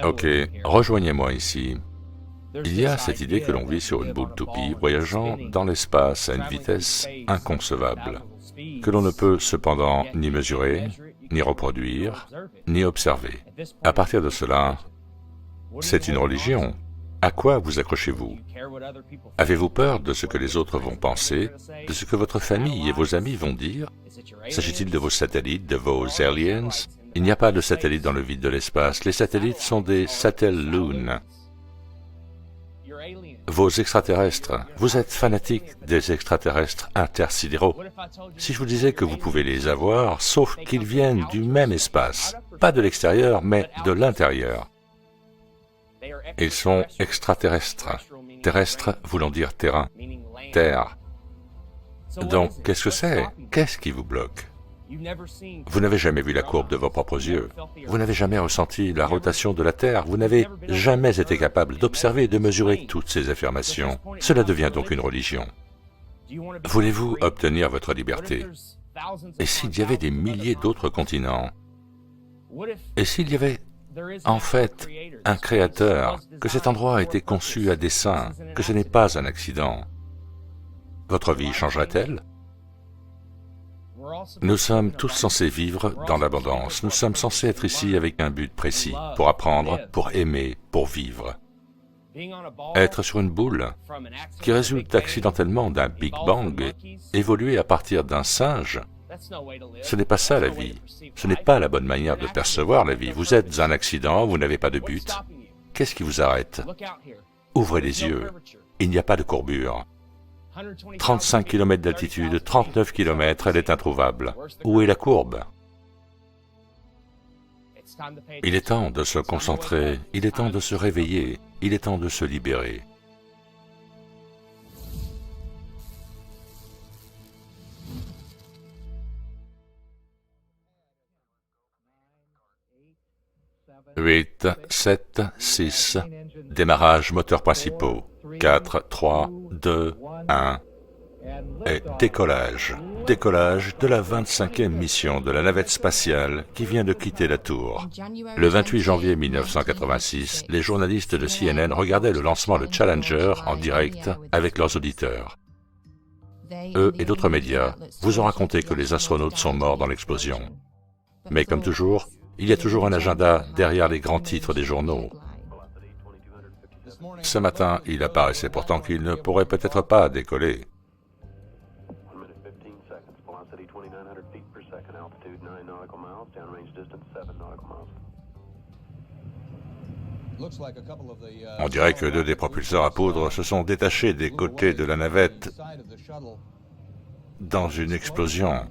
Ok, rejoignez-moi ici. Il y a cette idée que l'on vit sur une boule toupie, voyageant dans l'espace à une vitesse inconcevable, que l'on ne peut cependant ni mesurer, ni reproduire, ni observer. À partir de cela, c'est une religion. À quoi vous accrochez-vous? Avez-vous peur de ce que les autres vont penser, de ce que votre famille et vos amis vont dire? S'agit-il de vos satellites, de vos aliens? Il n'y a pas de satellites dans le vide de l'espace. Les satellites sont des satelloons. Vos extraterrestres, vous êtes fanatiques des extraterrestres intersidéraux. Si je vous disais que vous pouvez les avoir, sauf qu'ils viennent du même espace, pas de l'extérieur, mais de l'intérieur. Ils sont extraterrestres, terrestres voulant dire terrain, terre. Donc, qu'est-ce que c'est? Qu'est-ce qui vous bloque? Vous n'avez jamais vu la courbe de vos propres yeux. Vous n'avez jamais ressenti la rotation de la Terre. Vous n'avez jamais été capable d'observer et de mesurer toutes ces affirmations. Cela devient donc une religion. Voulez-vous obtenir votre liberté? Et s'il y avait des milliers d'autres continents? Et s'il y avait en fait un créateur, que cet endroit a été conçu à dessein, que ce n'est pas un accident? Votre vie changerait-elle? Nous sommes tous censés vivre dans l'abondance. Nous sommes censés être ici avec un but précis, pour apprendre, pour aimer, pour vivre. Être sur une boule qui résulte accidentellement d'un Big Bang, évoluer à partir d'un singe, ce n'est pas ça la vie. Ce n'est pas la bonne manière de percevoir la vie. Vous êtes un accident, vous n'avez pas de but. Qu'est-ce qui vous arrête? Ouvrez les yeux. Il n'y a pas de courbure. 35 km d'altitude, 39 km, elle est introuvable. Où est la courbe? Il est temps de se concentrer, il est temps de se réveiller, il est temps de se libérer. Huit, 7, 6, démarrage moteurs principaux. 4, 3, 2, 1, et décollage. Décollage de la 25e mission de la navette spatiale qui vient de quitter la Tour. Le 28 janvier 1986, les journalistes de CNN regardaient le lancement de Challenger en direct avec leurs auditeurs. Eux et d'autres médias vous ont raconté que les astronautes sont morts dans l'explosion. Mais comme toujours, il y a toujours un agenda derrière les grands titres des journaux. Ce matin, il apparaissait pourtant qu'il ne pourrait peut-être pas décoller. On dirait que deux des propulseurs à poudre se sont détachés des côtés de la navette dans une explosion.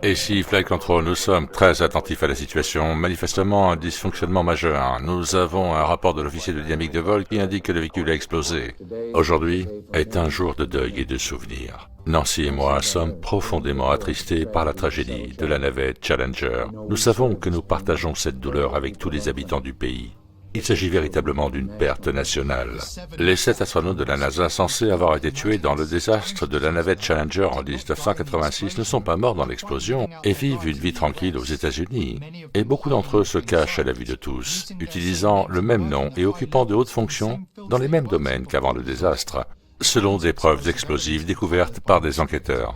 Ici, Flight Control, nous sommes très attentifs à la situation. Manifestement, un dysfonctionnement majeur. Nous avons un rapport de l'officier de dynamique de vol qui indique que le véhicule a explosé. Aujourd'hui est un jour de deuil et de souvenirs. Nancy et moi sommes profondément attristés par la tragédie de la navette Challenger. Nous savons que nous partageons cette douleur avec tous les habitants du pays. Il s'agit véritablement d'une perte nationale. Les 7 astronautes de la NASA censés avoir été tués dans le désastre de la navette Challenger en 1986 ne sont pas morts dans l'explosion et vivent une vie tranquille aux États-Unis. Et beaucoup d'entre eux se cachent à la vue de tous, utilisant le même nom et occupant de hautes fonctions dans les mêmes domaines qu'avant le désastre, selon des preuves explosives découvertes par des enquêteurs.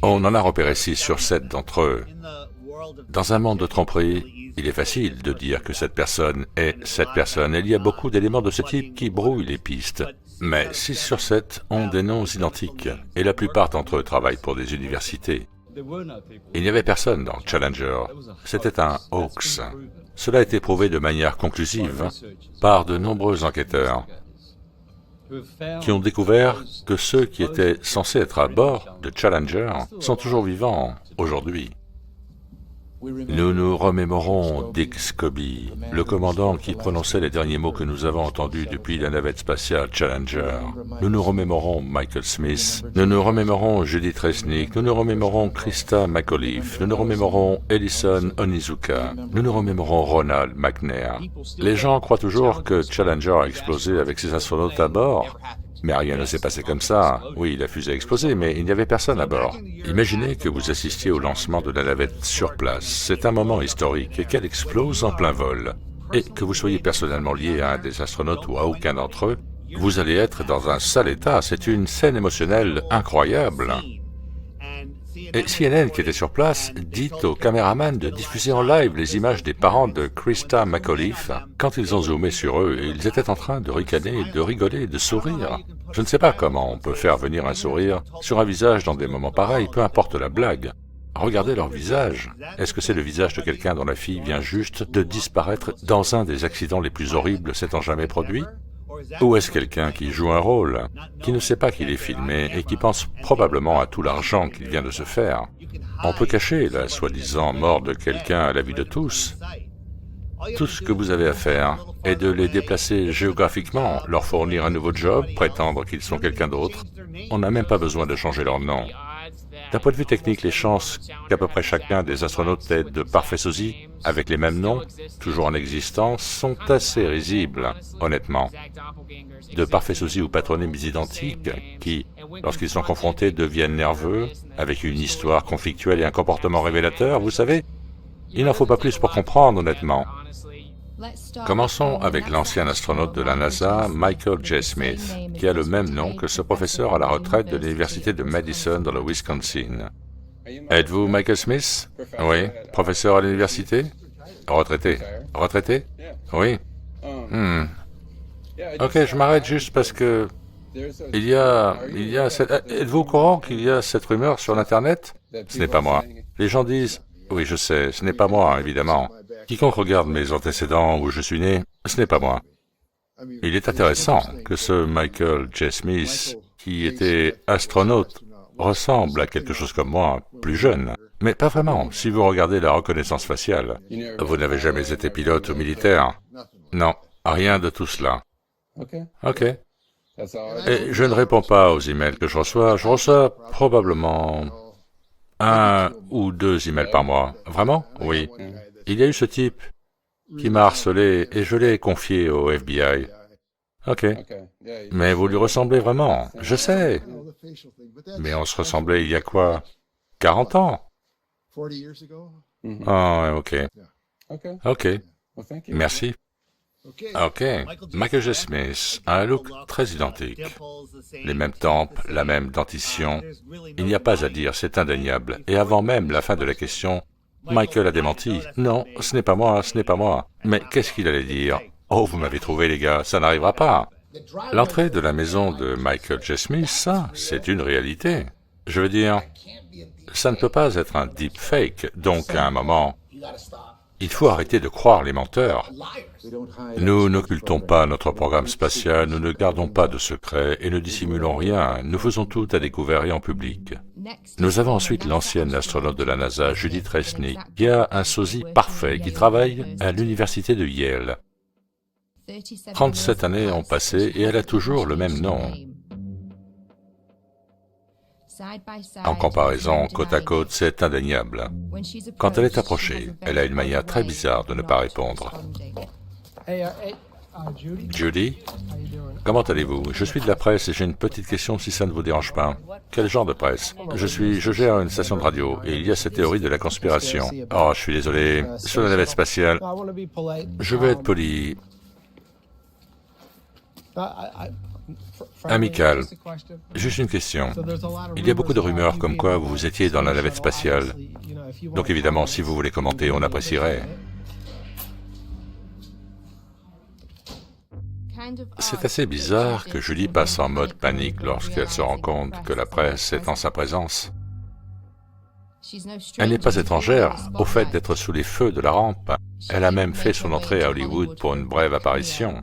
On en a repéré 6 sur 7 d'entre eux. Dans un monde de tromperie, il est facile de dire que cette personne est cette personne. Il y a beaucoup d'éléments de ce type qui brouillent les pistes. Mais 6 sur 7 ont des noms identiques, et la plupart d'entre eux travaillent pour des universités. Il n'y avait personne dans Challenger. C'était un hoax. Cela a été prouvé de manière conclusive par de nombreux enquêteurs qui ont découvert que ceux qui étaient censés être à bord de Challenger sont toujours vivants aujourd'hui. Nous nous remémorons Dick Scobie, le commandant qui prononçait les derniers mots que nous avons entendus depuis la navette spatiale Challenger. Nous nous remémorons Michael Smith, nous nous remémorons Judith Resnick, nous nous remémorons Krista McAuliffe, nous nous remémorons Ellison Onizuka, nous nous remémorons Ronald McNair. Les gens croient toujours que Challenger a explosé avec ses astronautes à bord. Mais rien ne s'est passé comme ça. Oui, la fusée a explosé, mais il n'y avait personne à bord. Imaginez que vous assistiez au lancement de la navette sur place. C'est un moment historique et qu'elle explose en plein vol. et que vous soyez personnellement lié à un des astronautes ou à aucun d'entre eux, vous allez être dans un sale état. C'est une scène émotionnelle incroyable. Et CNN, qui était sur place, dit au caméraman de diffuser en live les images des parents de Christa McAuliffe. Quand ils ont zoomé sur eux, ils étaient en train de ricaner, de rigoler, de sourire. Je ne sais pas comment on peut faire venir un sourire sur un visage dans des moments pareils, peu importe la blague. Regardez leur visage. Est-ce que c'est le visage de quelqu'un dont la fille vient juste de disparaître dans un des accidents les plus horribles s'étant jamais produits? Ou est-ce quelqu'un qui joue un rôle, qui ne sait pas qu'il est filmé et qui pense probablement à tout l'argent qu'il vient de se faire? On peut cacher la soi-disant mort de quelqu'un à la vue de tous. Tout ce que vous avez à faire est de les déplacer géographiquement, leur fournir un nouveau job, prétendre qu'ils sont quelqu'un d'autre. On n'a même pas besoin de changer leur nom. D'un point de vue technique, les chances qu'à peu près chacun des astronautes ait de parfaits sosies, avec les mêmes noms, toujours en existence, sont assez risibles, honnêtement. De parfaits sosies ou patronymes identiques, qui, lorsqu'ils sont confrontés, deviennent nerveux, avec une histoire conflictuelle et un comportement révélateur, vous savez, il n'en faut pas plus pour comprendre, honnêtement. Commençons avec l'ancien astronaute de la NASA, Michael J. Smith, qui a le même nom que ce professeur à la retraite de l'université de Madison dans le Wisconsin. Êtes-vous Michael Smith? Oui. Professeur à l'université? Retraité. Retraité? Oui. Ok, je m'arrête juste parce que... Êtes-vous au courant qu'il y a cette rumeur sur l'Internet? Ce n'est pas moi. Les gens disent... Oui, je sais, ce n'est pas moi, évidemment. Quiconque regarde mes antécédents où je suis né, ce n'est pas moi. Il est intéressant que ce Michael J. Smith, qui était astronaute, ressemble à quelque chose comme moi, plus jeune. Mais pas vraiment, si vous regardez la reconnaissance faciale. Vous n'avez jamais été pilote ou militaire? Non, rien de tout cela. Ok. Et je ne réponds pas aux emails que je reçois probablement 1 ou 2 emails par mois. Vraiment? Oui. Il y a eu ce type qui m'a harcelé et je l'ai confié au FBI. Ok. Mais vous lui ressemblez vraiment, je sais. Mais on se ressemblait il y a quoi? 40 ans? Ah, ok. Ok. Merci. Ok. Michael J. Smith a un look très identique. Les mêmes tempes, la même dentition. Il n'y a pas à dire, c'est indéniable. Et avant même la fin de la question, Michael a démenti. Non, ce n'est pas moi, ce n'est pas moi. Mais qu'est-ce qu'il allait dire? Oh, vous m'avez trouvé, les gars, ça n'arrivera pas. L'entrée de la maison de Michael J. Smith, ça, c'est une réalité. Je veux dire, ça ne peut pas être un deepfake, donc à un moment, il faut arrêter de croire les menteurs. Nous n'occultons pas notre programme spatial, nous ne gardons pas de secrets et ne dissimulons rien, nous faisons tout à découvert et en public. Nous avons ensuite l'ancienne astronaute de la NASA, Judith Resnick, qui a un sosie parfait, qui travaille à l'université de Yale. 37 années ont passé et elle a toujours le même nom. En comparaison, côte à côte, c'est indéniable. Quand elle est approchée, elle a une manière très bizarre de ne pas répondre. Judy, comment allez-vous? Je suis de la presse et j'ai une petite question si ça ne vous dérange pas. Quel genre de presse? Je gère une station de radio et il y a cette théorie de la conspiration. Oh, je suis désolé, sur la navette spatiale. Je vais être poli. Amical. Juste une question. Il y a beaucoup de rumeurs comme quoi vous étiez dans la navette spatiale. Donc évidemment, si vous voulez commenter, on apprécierait. C'est assez bizarre que Julie passe en mode panique lorsqu'elle se rend compte que la presse est en sa présence. Elle n'est pas étrangère au fait d'être sous les feux de la rampe. Elle a même fait son entrée à Hollywood pour une brève apparition.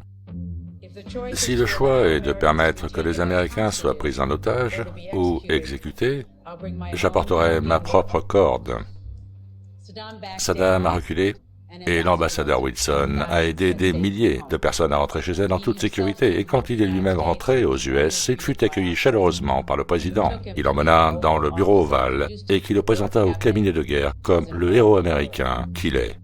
Si le choix est de permettre que les Américains soient pris en otage ou exécutés, j'apporterai ma propre corde. Saddam a reculé et l'ambassadeur Wilson a aidé des milliers de personnes à rentrer chez elle en toute sécurité. Et quand il est lui-même rentré aux US, il fut accueilli chaleureusement par le président. Il l'emmena dans le bureau ovale et qui le présenta au cabinet de guerre comme le héros américain qu'il est.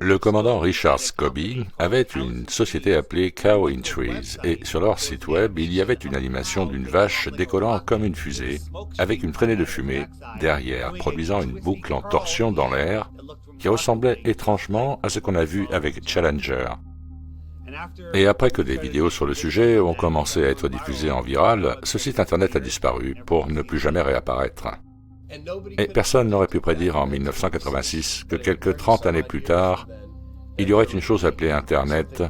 Le commandant Richard Scobie avait une société appelée Cow Industries et sur leur site web, il y avait une animation d'une vache décollant comme une fusée avec une traînée de fumée derrière, produisant une boucle en torsion dans l'air qui ressemblait étrangement à ce qu'on a vu avec Challenger. Et après que des vidéos sur le sujet ont commencé à être diffusées en viral, ce site internet a disparu pour ne plus jamais réapparaître. Et personne n'aurait pu prédire en 1986 que quelques 30 années plus tard, il y aurait une chose appelée Internet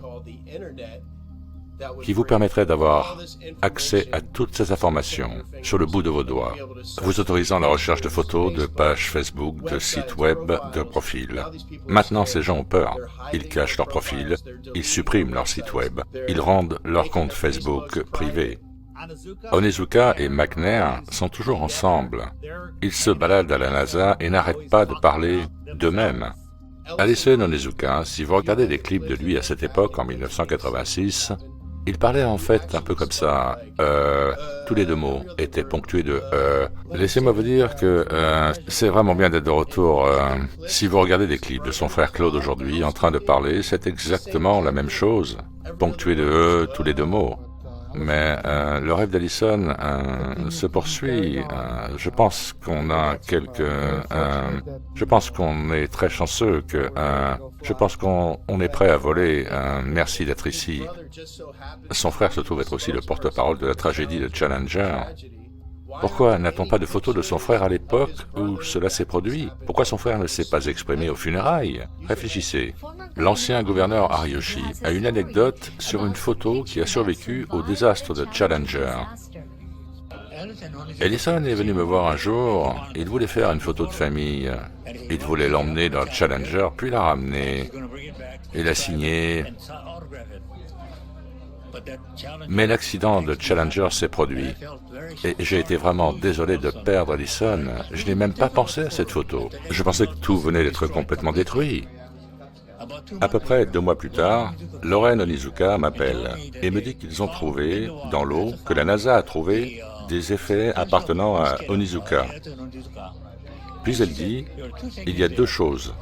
qui vous permettrait d'avoir accès à toutes ces informations sur le bout de vos doigts, vous autorisant la recherche de photos, de pages Facebook, de sites web, de profils. Maintenant, ces gens ont peur. Ils cachent leurs profils, ils suppriment leur site web, ils rendent leur compte Facebook privé. Onizuka et McNair sont toujours ensemble. Ils se baladent à la NASA et n'arrêtent pas de parler d'eux-mêmes. Alison Onizuka, si vous regardez des clips de lui à cette époque, en 1986, il parlait en fait un peu comme ça. Tous les deux mots étaient ponctués de Laissez-moi vous dire que c'est vraiment bien d'être de retour. Si vous regardez des clips de son frère Claude aujourd'hui en train de parler, c'est exactement la même chose, ponctué de tous les deux mots. Mais le rêve d'Alison se poursuit. Je pense qu'on a je pense qu'on est très chanceux que... je pense qu'on est prêt à voler. Merci d'être ici. Son frère se trouve être aussi le porte-parole de la tragédie de Challenger. Pourquoi n'a-t-on pas de photos de son frère à l'époque où cela s'est produit? Pourquoi son frère ne s'est pas exprimé aux funérailles? Réfléchissez. L'ancien gouverneur Ariyoshi a une anecdote sur une photo qui a survécu au désastre de Challenger. Ellison est venu me voir un jour, il voulait faire une photo de famille. Il voulait l'emmener dans Challenger, puis la ramener et la signer. Mais l'accident de Challenger s'est produit. Et j'ai été vraiment désolé de perdre Ellison. Je n'ai même pas pensé à cette photo. Je pensais que tout venait d'être complètement détruit. À peu près 2 mois plus tard, Lauren Onizuka m'appelle et me dit qu'ils ont trouvé, dans l'eau, que la NASA a trouvé des effets appartenant à Onizuka. Puis elle dit, il y a 2 choses.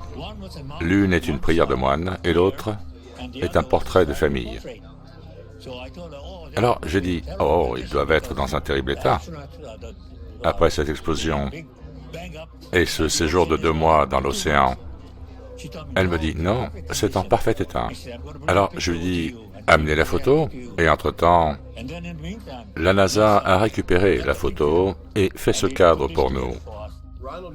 L'une est une prière de moine et l'autre est un portrait de famille. Alors j'ai dit, oh, ils doivent être dans un terrible état. Après cette explosion et ce séjour de 2 mois dans l'océan, elle me dit, non, c'est en parfait état. Alors je lui dis, amenez la photo, et entre-temps, la NASA a récupéré la photo et fait ce cadre pour nous.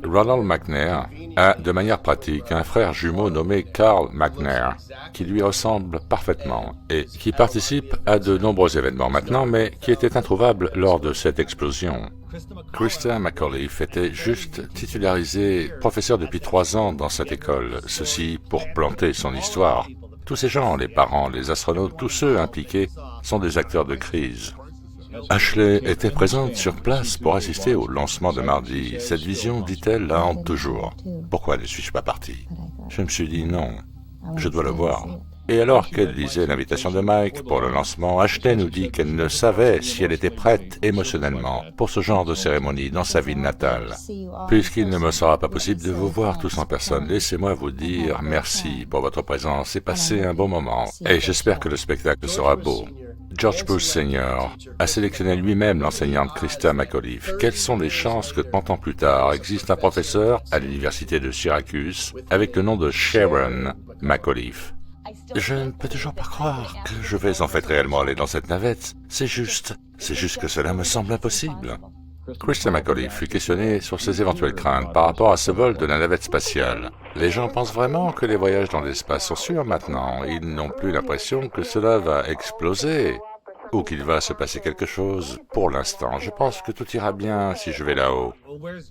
Ronald McNair a, de manière pratique, un frère jumeau nommé Carl McNair, qui lui ressemble parfaitement et qui participe à de nombreux événements maintenant, mais qui était introuvable lors de cette explosion. Christa McAuliffe était juste titularisée professeur depuis 3 ans dans cette école, ceci pour planter son histoire. Tous ces gens, les parents, les astronautes, tous ceux impliqués, sont des acteurs de crise. Ashley était présente sur place pour assister au lancement de mardi. Cette vision, dit-elle, la hante toujours. Pourquoi ne suis-je pas parti? Je me suis dit non, je dois le voir. Et alors qu'elle lisait l'invitation de Mike pour le lancement, Ashley nous dit qu'elle ne savait si elle était prête émotionnellement pour ce genre de cérémonie dans sa ville natale. Puisqu'il ne me sera pas possible de vous voir tous en personne, laissez-moi vous dire merci pour votre présence et passer un bon moment. Et j'espère que le spectacle sera beau. George Bush Sr. a sélectionné lui-même l'enseignante Christa McAuliffe. Quelles sont les chances que 30 ans plus tard existe un professeur à l'université de Syracuse avec le nom de Sharon McAuliffe? Je ne peux toujours pas croire que je vais en fait réellement aller dans cette navette. C'est juste que cela me semble impossible. Christa McAuliffe fut questionnée sur ses éventuelles craintes par rapport à ce vol de la navette spatiale. Les gens pensent vraiment que les voyages dans l'espace sont sûrs maintenant. Ils n'ont plus l'impression que cela va exploser ou qu'il va se passer quelque chose. Pour l'instant, je pense que tout ira bien si je vais là-haut.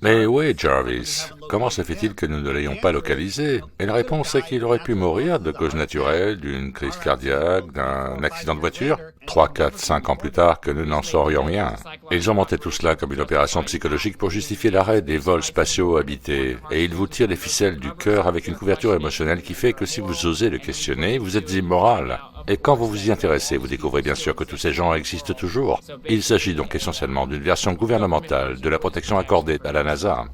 Mais où est Jarvis? Comment se fait-il que nous ne l'ayons pas localisé? Et la réponse est qu'il aurait pu mourir de cause naturelle, d'une crise cardiaque, d'un accident de voiture. 3, 4, 5 ans plus tard que nous n'en saurions rien. Ils ont monté tout cela comme une opération psychologique pour justifier l'arrêt des vols spatiaux habités. Et ils vous tirent les ficelles du cœur avec une couverture émotionnelle qui fait que si vous osez le questionner, vous êtes immoral. Et quand vous vous y intéressez, vous découvrez bien sûr que tous ces gens existent toujours. Il s'agit donc essentiellement d'une version gouvernementale de la protection accordée à la NASA.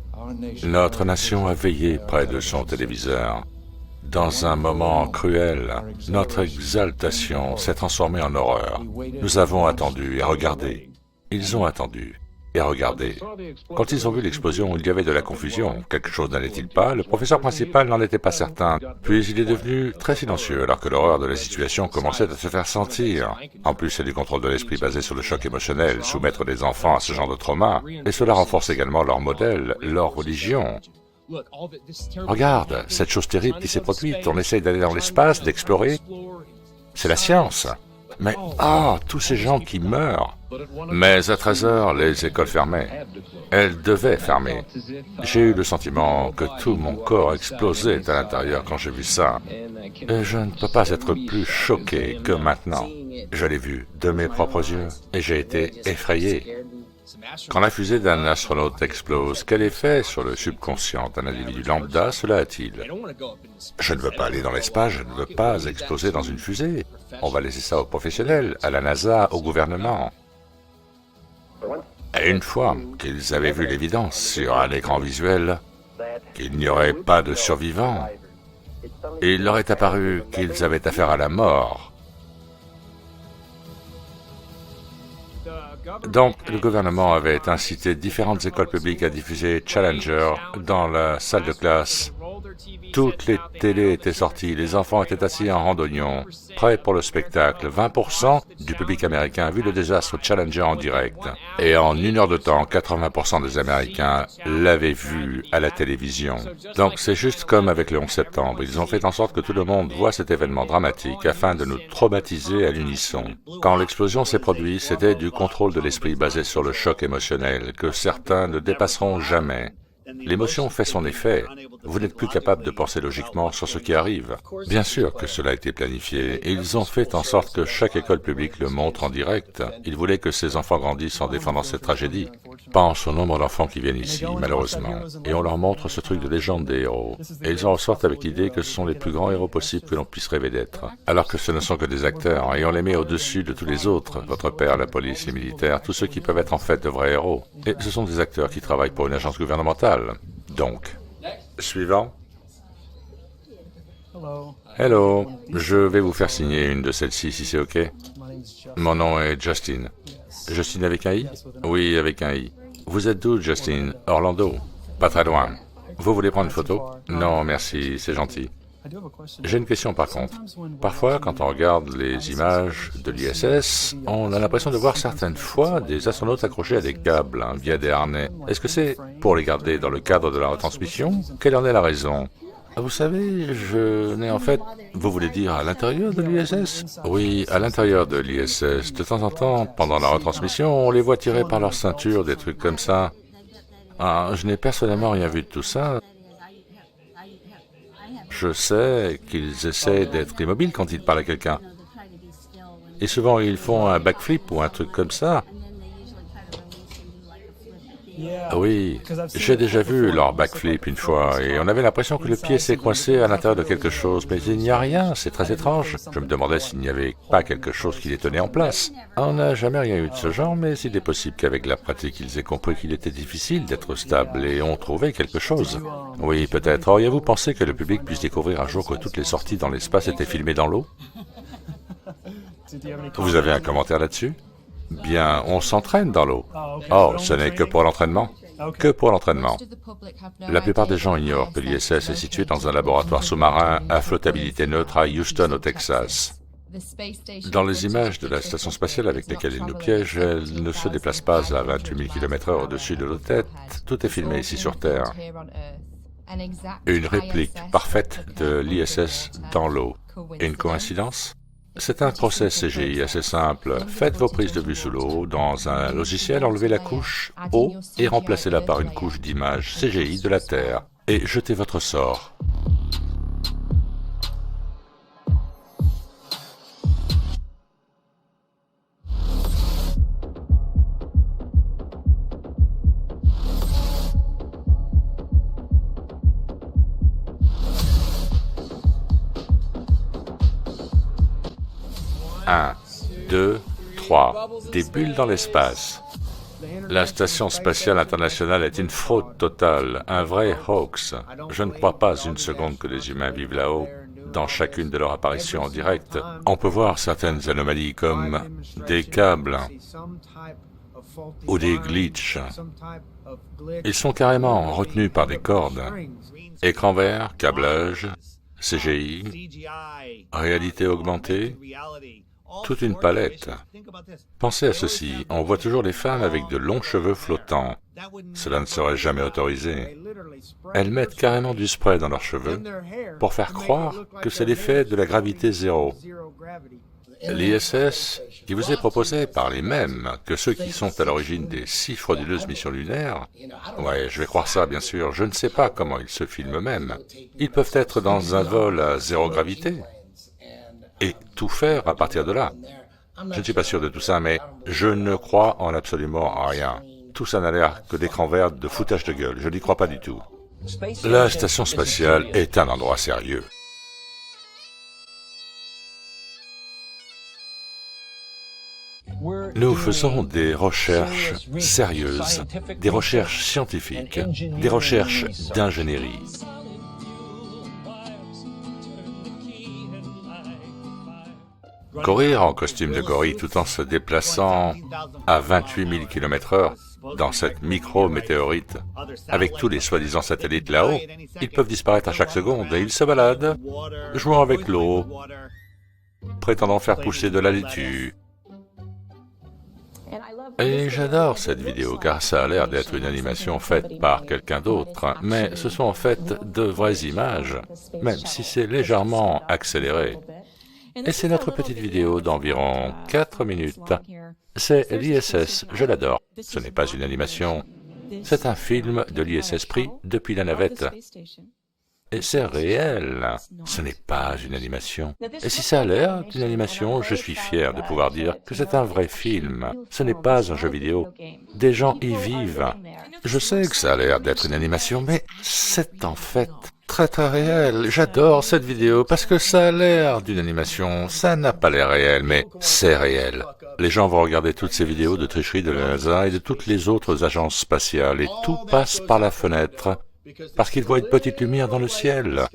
Notre nation a veillé près de son téléviseur. Dans un moment cruel, notre exaltation s'est transformée en horreur. Nous avons attendu et regardé. Ils ont attendu. et regardez. Quand ils ont vu l'explosion, il y avait de la confusion. Quelque chose n'allait-il pas? Le professeur principal n'en était pas certain. Puis il est devenu très silencieux alors que l'horreur de la situation commençait à se faire sentir. En plus, c'est du contrôle de l'esprit basé sur le choc émotionnel, soumettre des enfants à ce genre de trauma. Et cela renforce également leur modèle, leur religion. Regarde, cette chose terrible qui s'est produite. On essaye d'aller dans l'espace, d'explorer. C'est la science. Mais, tous ces gens qui meurent. Mais à 13 heures, les écoles fermaient. Elles devaient fermer. J'ai eu le sentiment que tout mon corps explosait à l'intérieur quand j'ai vu ça. Et je ne peux pas être plus choqué que maintenant. Je l'ai vu de mes propres yeux et j'ai été effrayé. Quand la fusée d'un astronaute explose, quel effet sur le subconscient d'un individu lambda cela a-t-il? Je ne veux pas aller dans l'espace, je ne veux pas exploser dans une fusée. On va laisser ça aux professionnels, à la NASA, au gouvernement. Et une fois qu'ils avaient vu l'évidence sur un écran visuel, qu'il n'y aurait pas de survivants, il leur est apparu qu'ils avaient affaire à la mort. Donc, le gouvernement avait incité différentes écoles publiques à diffuser Challenger dans la salle de classe. Toutes les télés étaient sorties, les enfants étaient assis en randonnion, prêts pour le spectacle. 20% du public américain a vu le désastre Challenger en direct. Et en 1 heure de temps, 80% des Américains l'avaient vu à la télévision. Donc c'est juste comme avec le 11 septembre. Ils ont fait en sorte que tout le monde voit cet événement dramatique afin de nous traumatiser à l'unisson. Quand l'explosion s'est produite, c'était du contrôle de l'esprit basé sur le choc émotionnel que certains ne dépasseront jamais. L'émotion fait son effet. Vous n'êtes plus capable de penser logiquement sur ce qui arrive. Bien sûr que cela a été planifié. Ils ont fait en sorte que chaque école publique le montre en direct. Ils voulaient que ces enfants grandissent en défendant cette tragédie. Pense au nombre d'enfants qui viennent ici, malheureusement. Et on leur montre ce truc de légende des héros. Et ils en ressortent avec l'idée que ce sont les plus grands héros possibles que l'on puisse rêver d'être. Alors que ce ne sont que des acteurs, et on les met au-dessus de tous les autres. Votre père, la police, les militaires, tous ceux qui peuvent être en fait de vrais héros. Et ce sont des acteurs qui travaillent pour une agence gouvernementale. Donc, suivant. Hello, je vais vous faire signer une de celles-ci si c'est OK. Mon nom est Justin. Justin avec un I? Oui, avec un I. Vous êtes d'où, Justin? Orlando. Pas très loin. Vous voulez prendre une photo? Non, merci, c'est gentil. J'ai une question par contre. Parfois, quand on regarde les images de l'ISS, on a l'impression de voir certaines fois des astronautes accrochés à des câbles via des harnais. Est-ce que c'est pour les garder dans le cadre de la retransmission? Quelle en est la raison? Vous savez, je n'ai en fait... Vous voulez dire à l'intérieur de l'ISS? Oui, à l'intérieur de l'ISS. De temps en temps, pendant la retransmission, on les voit tirer par leur ceinture, des trucs comme ça. Je n'ai personnellement rien vu de tout ça. Je sais qu'ils essaient d'être immobiles quand ils parlent à quelqu'un. Et souvent, ils font un backflip ou un truc comme ça. Oui, j'ai déjà vu leur backflip une fois, et on avait l'impression que le pied s'est coincé à l'intérieur de quelque chose, mais il n'y a rien, c'est très étrange. Je me demandais s'il n'y avait pas quelque chose qui les tenait en place. On n'a jamais rien eu de ce genre, mais il est possible qu'avec la pratique, ils aient compris qu'il était difficile d'être stable, et ont trouvé quelque chose. Oui, peut-être. Auriez-vous pensé que le public puisse découvrir un jour que toutes les sorties dans l'espace étaient filmées dans l'eau? Vous avez un commentaire là-dessus? Bien, on s'entraîne dans l'eau. Oh, ce n'est que pour l'entraînement? Que pour l'entraînement. La plupart des gens ignorent que l'ISS est situé dans un laboratoire sous-marin à flottabilité neutre à Houston, au Texas. Dans les images de la station spatiale avec lesquelles ils nous piègent, elle ne se déplace pas à 28 000 km/h au-dessus de nos têtes. Tout est filmé ici sur Terre. Une réplique parfaite de l'ISS dans l'eau. Une coïncidence? C'est un procès CGI assez simple. Faites vos prises de vue sous l'eau. Dans un logiciel, enlevez la couche eau et remplacez-la par une couche d'image CGI de la Terre. Et jetez votre sort. Un, 2, 3. Des bulles dans l'espace. La Station spatiale internationale est une fraude totale, un vrai hoax. Je ne crois pas une seconde que les humains vivent là-haut. Dans chacune de leurs apparitions en direct, on peut voir certaines anomalies comme des câbles, ou des glitches. Ils sont carrément retenus par des cordes. Écran vert, câblage, CGI, réalité augmentée, toute une palette. Pensez à ceci, on voit toujours les femmes avec de longs cheveux flottants. Cela ne serait jamais autorisé. Elles mettent carrément du spray dans leurs cheveux pour faire croire que c'est l'effet de la gravité zéro. L'ISS, qui vous est proposé par les mêmes que ceux qui sont à l'origine des 6 frauduleuses missions lunaires, ouais, je vais croire ça, bien sûr, je ne sais pas comment ils se filment eux-mêmes. Ils peuvent être dans un vol à zéro gravité et tout faire à partir de là. Je ne suis pas sûr de tout ça, mais je ne crois en absolument rien. Tout ça n'a l'air que d'écran vert de foutage de gueule, je n'y crois pas du tout. La station spatiale est un endroit sérieux. Nous faisons des recherches sérieuses, des recherches scientifiques, des recherches d'ingénierie. Courir en costume de gorille tout en se déplaçant à 28 000 km/h dans cette micro-météorite, avec tous les soi-disant satellites là-haut, ils peuvent disparaître à chaque seconde et ils se baladent, jouant avec l'eau, prétendant faire pousser de la laitue. Et j'adore cette vidéo car ça a l'air d'être une animation faite par quelqu'un d'autre, mais ce sont en fait de vraies images, même si c'est légèrement accéléré. Et c'est notre petite vidéo d'environ 4 minutes. C'est l'ISS, je l'adore. Ce n'est pas une animation, c'est un film de l'ISS pris depuis la navette. Et c'est réel, ce n'est pas une animation. Et si ça a l'air d'une animation, je suis fier de pouvoir dire que c'est un vrai film. Ce n'est pas un jeu vidéo. Des gens y vivent. Je sais que ça a l'air d'être une animation, mais c'est en fait très très réel. J'adore cette vidéo parce que ça a l'air d'une animation. Ça n'a pas l'air réel, mais c'est réel. Les gens vont regarder toutes ces vidéos de tricherie de la NASA et de toutes les autres agences spatiales et tout passe par la fenêtre. Parce qu'ils voient une petite lumière dans le ciel.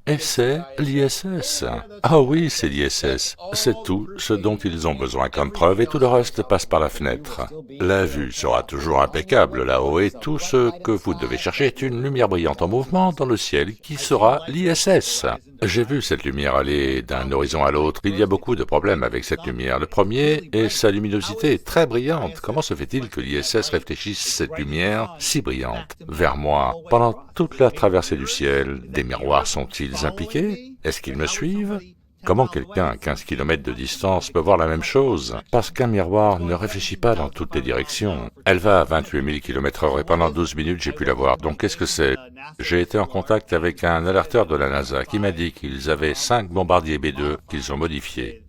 Et c'est l'ISS. Ah oui, c'est l'ISS. C'est tout ce dont ils ont besoin comme preuve et tout le reste passe par la fenêtre. La vue sera toujours impeccable là-haut et tout ce que vous devez chercher est une lumière brillante en mouvement dans le ciel qui sera l'ISS. J'ai vu cette lumière aller d'un horizon à l'autre. Il y a beaucoup de problèmes avec cette lumière. Le premier est sa luminosité très brillante. Comment se fait-il que l'ISS réfléchisse cette lumière si brillante vers moi? Pendant toute la traversée du ciel, des miroirs sont-ils impliqués? Est-ce qu'ils me suivent? Comment quelqu'un à 15 km de distance peut voir la même chose? Parce qu'un miroir ne réfléchit pas dans toutes les directions. Elle va à 28 000 km/h et pendant 12 minutes j'ai pu la voir. Donc qu'est-ce que c'est? J'ai été en contact avec un alerteur de la NASA qui m'a dit qu'ils avaient 5 bombardiers B2 qu'ils ont modifiés.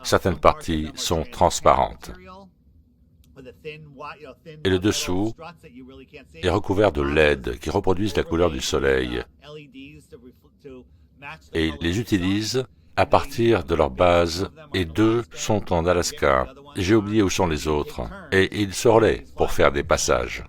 Certaines parties sont transparentes. Et le dessous est recouvert de LED qui reproduisent la couleur du soleil. Et ils les utilisent à partir de leur base, et 2 sont en Alaska. J'ai oublié où sont les autres. Et ils se relaient pour faire des passages.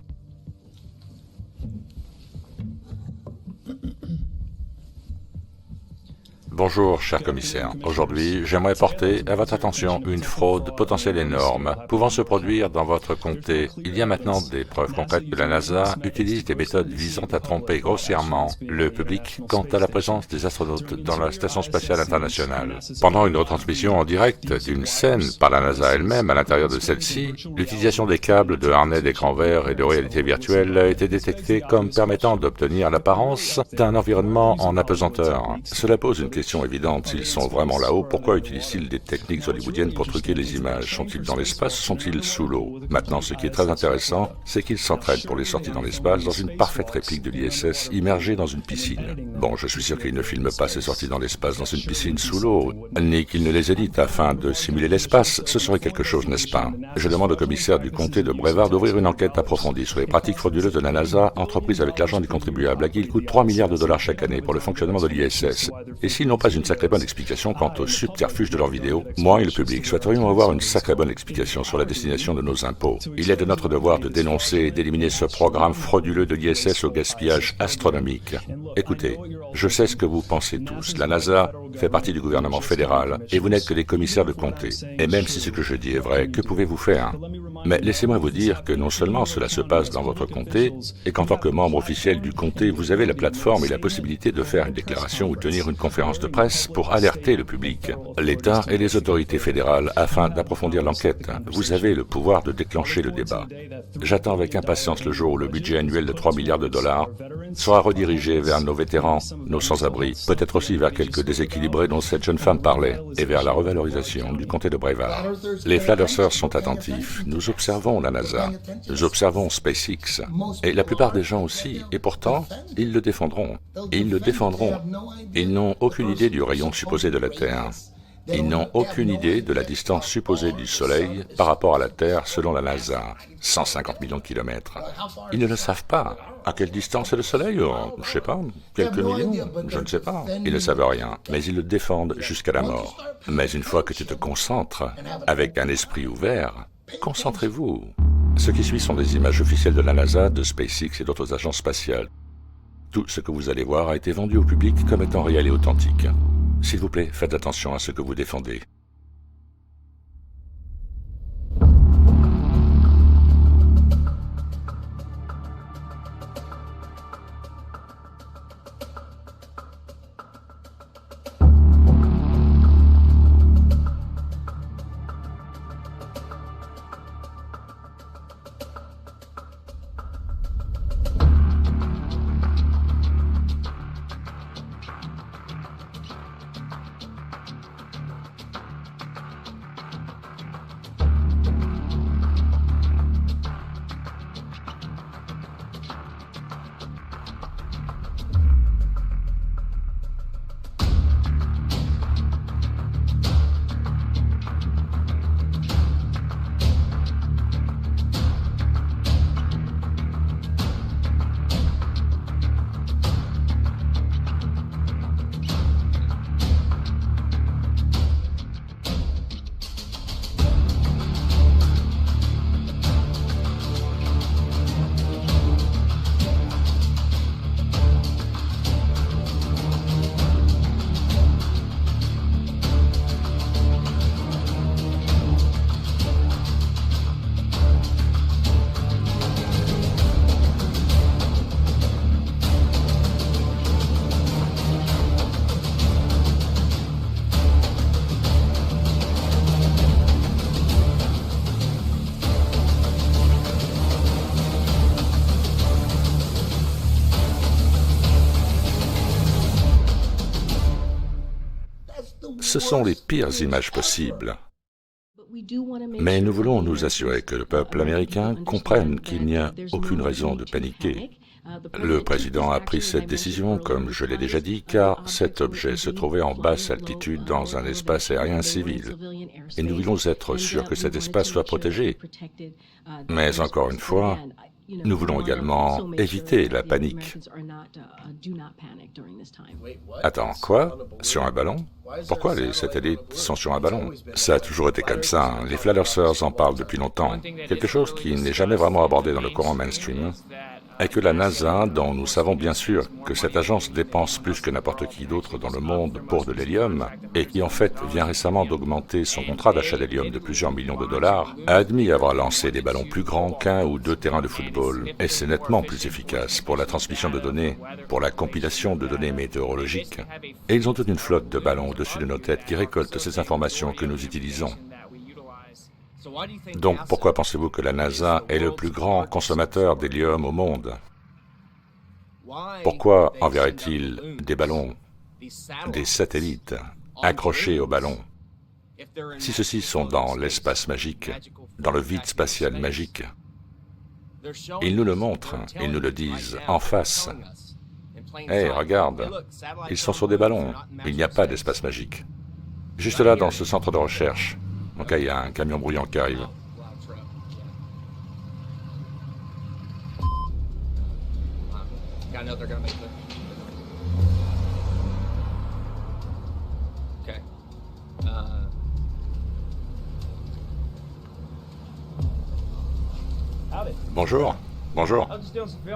Bonjour, cher commissaire. Aujourd'hui, j'aimerais porter à votre attention une fraude potentielle énorme pouvant se produire dans votre comté. Il y a maintenant des preuves concrètes que la NASA utilise des méthodes visant à tromper grossièrement le public quant à la présence des astronautes dans la Station spatiale internationale. Pendant une retransmission en direct d'une scène par la NASA elle-même à l'intérieur de celle-ci, l'utilisation des câbles de harnais d'écran vert et de réalité virtuelle a été détectée comme permettant d'obtenir l'apparence d'un environnement en apesanteur. Cela pose une question évidente, s'ils sont vraiment là-haut, pourquoi utilisent-ils des techniques hollywoodiennes pour truquer les images? Sont-ils dans l'espace ou sont-ils sous l'eau? Maintenant, ce qui est très intéressant, c'est qu'ils s'entraînent pour les sorties dans l'espace dans une parfaite réplique de l'ISS immergée dans une piscine. Bon, je suis sûr qu'ils ne filment pas ces sorties dans l'espace dans une piscine sous l'eau, ni qu'ils ne les éditent afin de simuler l'espace, ce serait quelque chose, n'est-ce pas? Je demande au commissaire du comté de Brevard d'ouvrir une enquête approfondie sur les pratiques frauduleuses de la NASA, entreprise avec l'argent des contribuables, à qui il coûte 3 milliards de dollars chaque année pour le fonctionnement de l'ISS. Et s'ils n'ont n'ont pas une sacrée bonne explication quant au subterfuge de leurs vidéos, moi et le public souhaiterions avoir une sacrée bonne explication sur la destination de nos impôts. Il est de notre devoir de dénoncer et d'éliminer ce programme frauduleux de l'ISS au gaspillage astronomique. Écoutez, je sais ce que vous pensez tous. La NASA fait partie du gouvernement fédéral et vous n'êtes que des commissaires de comté. Et même si ce que je dis est vrai, que pouvez-vous faire? Mais laissez-moi vous dire que non seulement cela se passe dans votre comté, et qu'en tant que membre officiel du comté, vous avez la plateforme et la possibilité de faire une déclaration ou tenir une conférence de presse pour alerter le public, l'État et les autorités fédérales afin d'approfondir l'enquête. Vous avez le pouvoir de déclencher le débat. J'attends avec impatience le jour où le budget annuel de 3 milliards de dollars sera redirigé vers nos vétérans, nos sans-abri, peut-être aussi vers quelques déséquilibrés dont cette jeune femme parlait, et vers la revalorisation du comté de Brevard. Les Flat Earthers sont attentifs. Nous observons la NASA, nous observons SpaceX, et la plupart des gens aussi, et pourtant, ils le défendront. Et ils le défendront. Ils n'ont aucune idée du rayon supposé de la Terre. Ils n'ont aucune idée de la distance supposée du Soleil par rapport à la Terre selon la NASA, 150 millions de kilomètres. Ils ne le savent pas. À quelle distance est le Soleil? Je ne sais pas. Quelques millions? Je ne sais pas. Ils ne savent rien, mais ils le défendent jusqu'à la mort. Mais une fois que tu te concentres, avec un esprit ouvert, concentrez-vous. Ce qui suit sont des images officielles de la NASA, de SpaceX et d'autres agences spatiales. Tout ce que vous allez voir a été vendu au public comme étant réel et authentique. S'il vous plaît, faites attention à ce que vous défendez. Ce sont les pires images possibles. Mais nous voulons nous assurer que le peuple américain comprenne qu'il n'y a aucune raison de paniquer. Le président a pris cette décision, comme je l'ai déjà dit, car cet objet se trouvait en basse altitude dans un espace aérien civil. Et nous voulons être sûrs que cet espace soit protégé. Mais encore une fois, nous voulons également éviter la panique. Attends, quoi? Sur un ballon? Pourquoi les satellites sont sur un ballon? Ça a toujours été comme ça. Les Flat Earthers en parlent depuis longtemps. Quelque chose qui n'est jamais vraiment abordé dans le courant mainstream est que la NASA, dont nous savons bien sûr que cette agence dépense plus que n'importe qui d'autre dans le monde pour de l'hélium, et qui en fait vient récemment d'augmenter son contrat d'achat d'hélium de plusieurs millions de dollars, a admis avoir lancé des ballons plus grands qu'un ou deux terrains de football, et c'est nettement plus efficace pour la transmission de données, pour la compilation de données météorologiques. Et ils ont toute une flotte de ballons au-dessus de nos têtes qui récoltent ces informations que nous utilisons. Donc pourquoi pensez-vous que la NASA est le plus grand consommateur d'hélium au monde? Pourquoi enverrait-il des ballons, des satellites, accrochés aux ballons? Si ceux-ci sont dans l'espace magique, dans le vide spatial magique, ils nous le montrent, ils nous le disent en face. Hey, regarde, ils sont sur des ballons, il n'y a pas d'espace magique. Juste là, dans ce centre de recherche. Ok, il y a un camion bruyant qui arrive. Bonjour. Bonjour.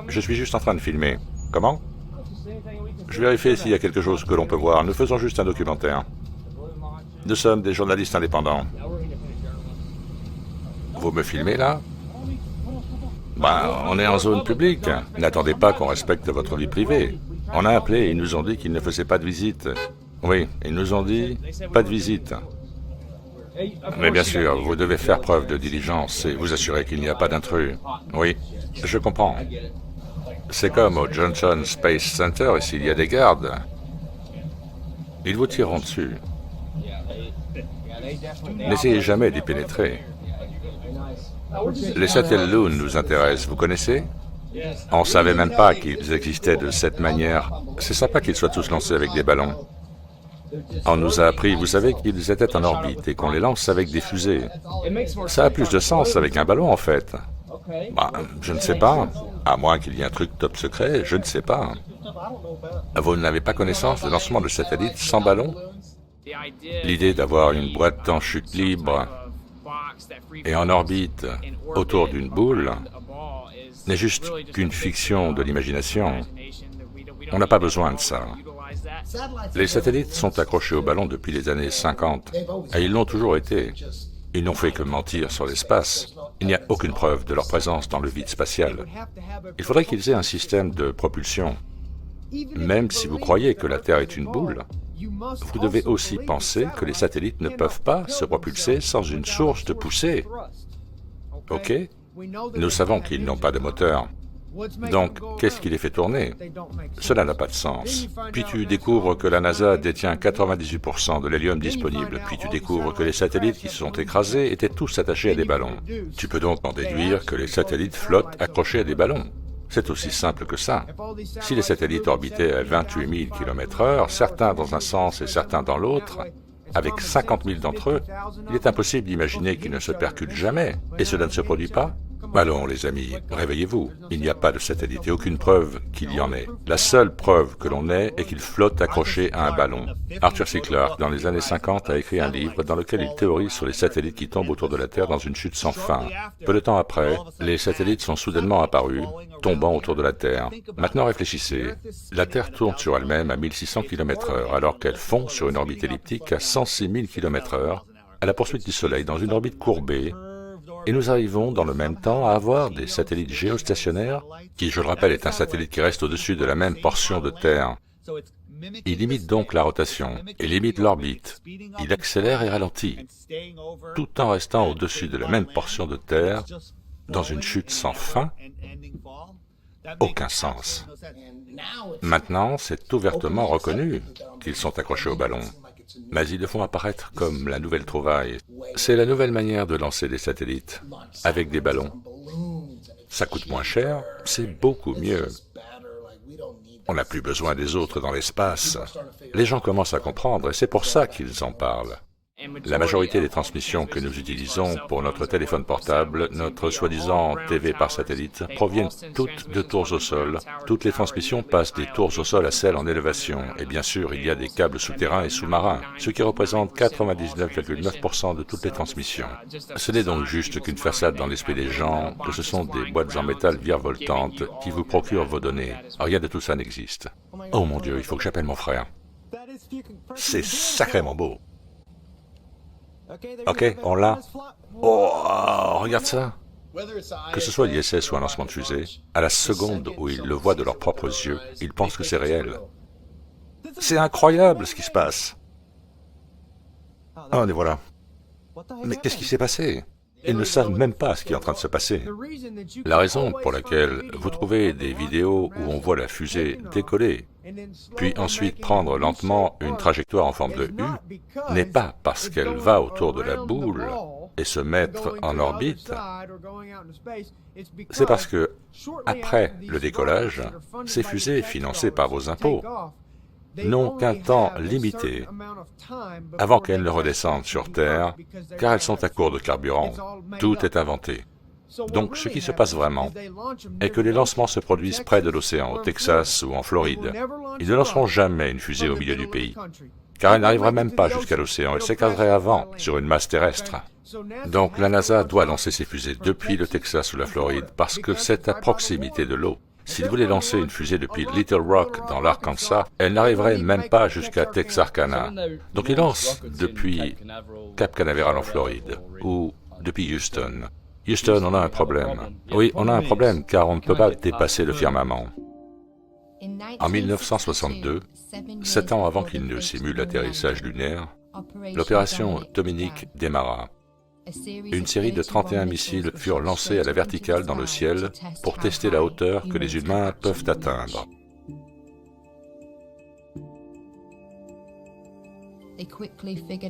Je suis juste en train de filmer. Comment? Je vérifie s'il y a quelque chose que l'on peut voir. Nous faisons juste un documentaire. Nous sommes des journalistes indépendants. Vous me filmez là? On est en zone publique. N'attendez pas qu'on respecte votre vie privée. On a appelé et ils nous ont dit qu'ils ne faisaient pas de visite. Oui, ils nous ont dit pas de visite. Mais bien sûr, vous devez faire preuve de diligence et vous assurer qu'il n'y a pas d'intrus. Oui, je comprends. C'est comme au Johnson Space Center et s'il y a des gardes, ils vous tireront dessus. N'essayez jamais d'y pénétrer. Les satellites Loon nous intéressent, vous connaissez? On ne savait même pas qu'ils existaient de cette manière. C'est sympa qu'ils soient tous lancés avec des ballons. On nous a appris, vous savez, qu'ils étaient en orbite et qu'on les lance avec des fusées. Ça a plus de sens avec un ballon, en fait. Je ne sais pas. À moins qu'il y ait un truc top secret, je ne sais pas. Vous n'avez pas connaissance de lancement de satellites sans ballon? L'idée d'avoir une boîte en chute libre et en orbite autour d'une boule n'est juste qu'une fiction de l'imagination. On n'a pas besoin de ça. Les satellites sont accrochés au ballon depuis les années 50, et ils l'ont toujours été. Ils n'ont fait que mentir sur l'espace. Il n'y a aucune preuve de leur présence dans le vide spatial. Il faudrait qu'ils aient un système de propulsion. Même si vous croyez que la Terre est une boule, vous devez aussi penser que les satellites ne peuvent pas se propulser sans une source de poussée. Ok? Nous savons qu'ils n'ont pas de moteur. Donc, qu'est-ce qui les fait tourner? Cela n'a pas de sens. Puis tu découvres que la NASA détient 98% de l'hélium disponible. Puis tu découvres que les satellites qui se sont écrasés étaient tous attachés à des ballons. Tu peux donc en déduire que les satellites flottent accrochés à des ballons. C'est aussi simple que ça. Si les satellites orbitaient à 28 000 km/h, certains dans un sens et certains dans l'autre, avec 50 000 d'entre eux, il est impossible d'imaginer qu'ils ne se percutent jamais. Et cela ne se produit pas? Allons, les amis, réveillez-vous. Il n'y a pas de satellite et aucune preuve qu'il y en ait. La seule preuve que l'on ait est qu'il flotte accroché à un ballon. Arthur C. Clarke, dans les années 50, a écrit un livre dans lequel il théorise sur les satellites qui tombent autour de la Terre dans une chute sans fin. Peu de temps après, les satellites sont soudainement apparus, tombant autour de la Terre. Maintenant réfléchissez. La Terre tourne sur elle-même à 1600 km/h, alors qu'elle fond sur une orbite elliptique à 106 000 km/h, à la poursuite du Soleil dans une orbite courbée. Et nous arrivons dans le même temps à avoir des satellites géostationnaires, qui, je le rappelle, est un satellite qui reste au-dessus de la même portion de Terre. Il imite donc la rotation, il imite l'orbite, il accélère et ralentit, tout en restant au-dessus de la même portion de Terre, dans une chute sans fin. Aucun sens. Maintenant, c'est ouvertement reconnu qu'ils sont accrochés au ballon. Mais ils le font apparaître comme la nouvelle trouvaille. C'est la nouvelle manière de lancer des satellites, avec des ballons. Ça coûte moins cher, c'est beaucoup mieux. On n'a plus besoin des autres dans l'espace. Les gens commencent à comprendre et c'est pour ça qu'ils en parlent. La majorité des transmissions que nous utilisons pour notre téléphone portable, notre soi-disant TV par satellite, proviennent toutes de tours au sol. Toutes les transmissions passent des tours au sol à celles en élévation. Et bien sûr, il y a des câbles souterrains et sous-marins, ce qui représente 99,9% de toutes les transmissions. Ce n'est donc juste qu'une façade dans l'esprit des gens, que ce sont des boîtes en métal virevoltantes qui vous procurent vos données. Rien de tout ça n'existe. Oh mon Dieu, il faut que j'appelle mon frère. C'est sacrément beau. Ok, on l'a. Oh, regarde ça. Que ce soit l'ISS ou un lancement de fusée, à la seconde où ils le voient de leurs propres yeux, ils pensent que c'est réel. C'est incroyable ce qui se passe. Oh, et voilà. Mais qu'est-ce qui s'est passé? Ils ne savent même pas ce qui est en train de se passer. La raison pour laquelle vous trouvez des vidéos où on voit la fusée décoller, puis ensuite prendre lentement une trajectoire en forme de U, n'est pas parce qu'elle va autour de la boule et se mettre en orbite, c'est parce que, après le décollage, ces fusées financées par vos impôts n'ont qu'un temps limité avant qu'elles ne redescendent sur Terre, car elles sont à court de carburant. Tout est inventé. Donc, ce qui se passe vraiment est que les lancements se produisent près de l'océan, au Texas ou en Floride. Ils ne lanceront jamais une fusée au milieu du pays, car elle n'arrivera même pas jusqu'à l'océan, elle s'écraserait avant sur une masse terrestre. Donc la NASA doit lancer ses fusées depuis le Texas ou la Floride parce que c'est à proximité de l'eau. S'il voulait lancer une fusée depuis Little Rock dans l'Arkansas, elle n'arriverait même pas jusqu'à Texarkana. Donc il lance depuis Cap Canaveral en Floride ou depuis Houston. Houston, on a un problème. Oui, on a un problème car on ne peut pas dépasser le firmament. En 1962, 7 ans avant qu'il ne simule l'atterrissage lunaire, l'opération Dominic démarra. Une série de 31 missiles furent lancés à la verticale dans le ciel pour tester la hauteur que les humains peuvent atteindre.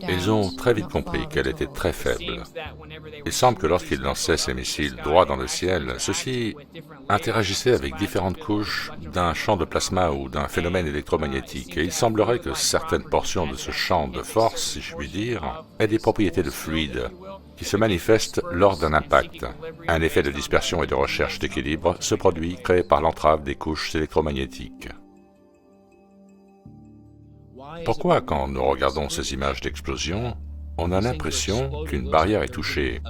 Ils ont très vite compris qu'elle était très faible. Il semble que lorsqu'ils lançaient ces missiles droit dans le ciel, ceux-ci interagissaient avec différentes couches d'un champ de plasma ou d'un phénomène électromagnétique, et il semblerait que certaines portions de ce champ de force, si je puis dire, aient des propriétés de fluide, qui se manifestent lors d'un impact. Un effet de dispersion et de recherche d'équilibre se produit créé par l'entrave des couches électromagnétiques. Pourquoi, quand nous regardons ces images d'explosion, on a l'impression qu'une barrière est touchée?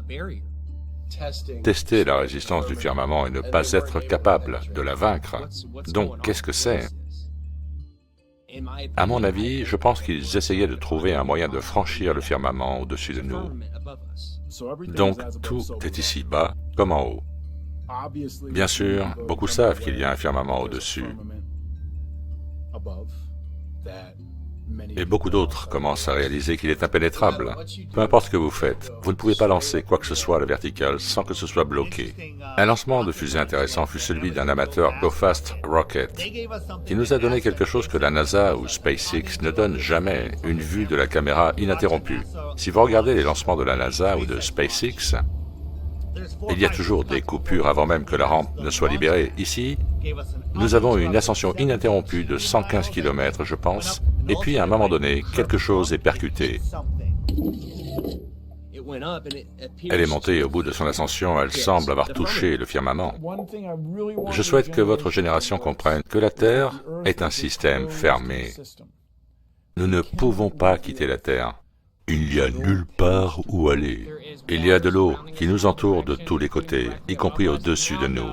Tester la résistance du firmament et ne pas être capable de la vaincre. Donc, qu'est-ce que c'est? À mon avis, je pense qu'ils essayaient de trouver un moyen de franchir le firmament au-dessus de nous. Donc, tout est ici bas comme en haut. Bien sûr, beaucoup savent qu'il y a un firmament au-dessus. Et beaucoup d'autres commencent à réaliser qu'il est impénétrable. Peu importe ce que vous faites, vous ne pouvez pas lancer quoi que ce soit à la verticale sans que ce soit bloqué. Un lancement de fusée intéressant fut celui d'un amateur GoFast Rocket, qui nous a donné quelque chose que la NASA ou SpaceX ne donne jamais, une vue de la caméra ininterrompue. Si vous regardez les lancements de la NASA ou de SpaceX, il y a toujours des coupures avant même que la rampe ne soit libérée. Ici, nous avons eu une ascension ininterrompue de 115 km, je pense, et puis à un moment donné, quelque chose est percuté. Elle est montée et au bout de son ascension, elle semble avoir touché le firmament. Je souhaite que votre génération comprenne que la Terre est un système fermé. Nous ne pouvons pas quitter la Terre. Il n'y a nulle part où aller. Il y a de l'eau qui nous entoure de tous les côtés, y compris au-dessus de nous.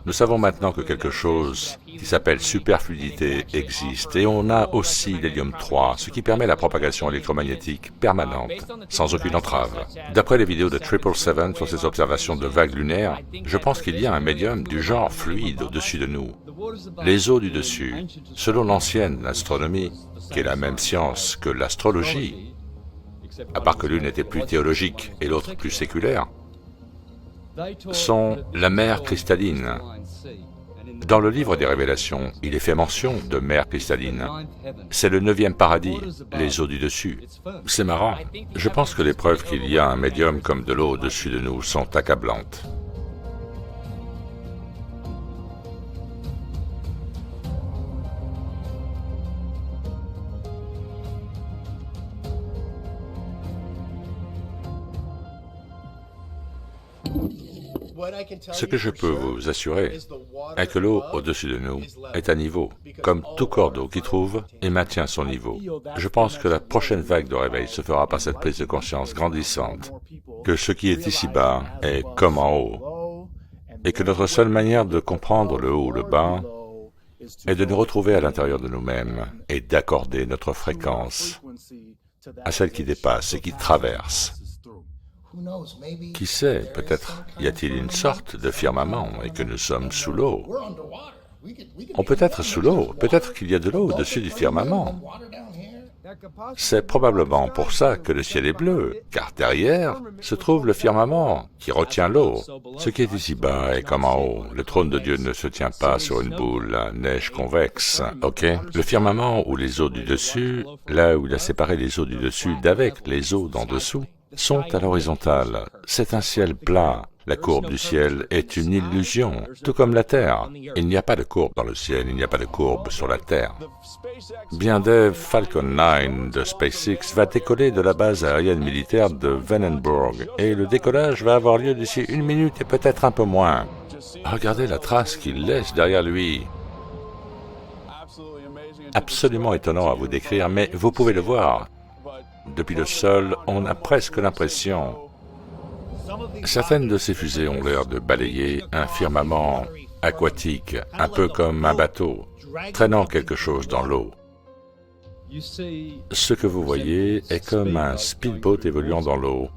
Nous savons maintenant que quelque chose qui s'appelle superfluidité existe, et on a aussi l'hélium 3, ce qui permet la propagation électromagnétique permanente, sans aucune entrave. D'après les vidéos de 777 sur ces observations de vagues lunaires, je pense qu'il y a un médium du genre fluide au-dessus de nous. Les eaux du dessus, selon l'ancienne astronomie, qui est la même science que l'astrologie, à part que l'une était plus théologique et l'autre plus séculaire, sont la mer cristalline. Dans le livre des Révélations, il est fait mention de mer cristalline. C'est le 9e paradis, les eaux du dessus. C'est marrant. Je pense que les preuves qu'il y a un médium comme de l'eau au-dessus de nous sont accablantes. Ce que je peux vous assurer est que l'eau au-dessus de nous est à niveau, comme tout corps d'eau qui trouve et maintient son niveau. Je pense que la prochaine vague de réveil se fera par cette prise de conscience grandissante, que ce qui est ici-bas est comme en haut, et que notre seule manière de comprendre le haut ou le bas est de nous retrouver à l'intérieur de nous-mêmes et d'accorder notre fréquence à celle qui dépasse et qui traverse. Qui sait, peut-être y a-t-il une sorte de firmament et que nous sommes sous l'eau. On peut être sous l'eau, peut-être qu'il y a de l'eau au-dessus du firmament. C'est probablement pour ça que le ciel est bleu, car derrière se trouve le firmament qui retient l'eau. Ce qui est ici-bas est comme en haut. Le trône de Dieu ne se tient pas sur une boule à neige convexe, ok? Le firmament ou les eaux du dessus, là où il a séparé les eaux du dessus d'avec les eaux d'en dessous, sont à l'horizontale. C'est un ciel plat. La courbe du ciel est une illusion, tout comme la Terre. Il n'y a pas de courbe dans le ciel, il n'y a pas de courbe sur la Terre. Bien Dave Falcon 9 de SpaceX va décoller de la base aérienne militaire de Vandenberg et le décollage va avoir lieu d'ici 1 minute et peut-être un peu moins. Regardez la trace qu'il laisse derrière lui. Absolument étonnant à vous décrire, mais vous pouvez le voir. Depuis le sol, on a presque l'impression Certaines de ces fusées ont l'air de balayer un firmament aquatique, un peu comme un bateau, traînant quelque chose dans l'eau. Ce que vous voyez est comme un speedboat évoluant dans l'eau.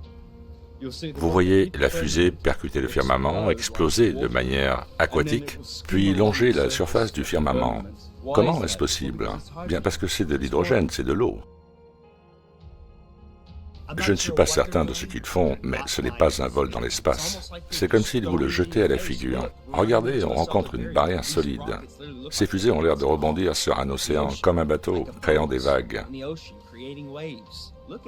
Vous voyez la fusée percuter le firmament, exploser de manière aquatique, puis longer la surface du firmament. Comment est-ce possible? Bien parce que c'est de l'hydrogène, c'est de l'eau. Je ne suis pas certain de ce qu'ils font, mais ce n'est pas un vol dans l'espace. C'est comme s'ils vous le jetaient à la figure. Regardez, on rencontre une barrière solide. Ces fusées ont l'air de rebondir sur un océan comme un bateau, créant des vagues.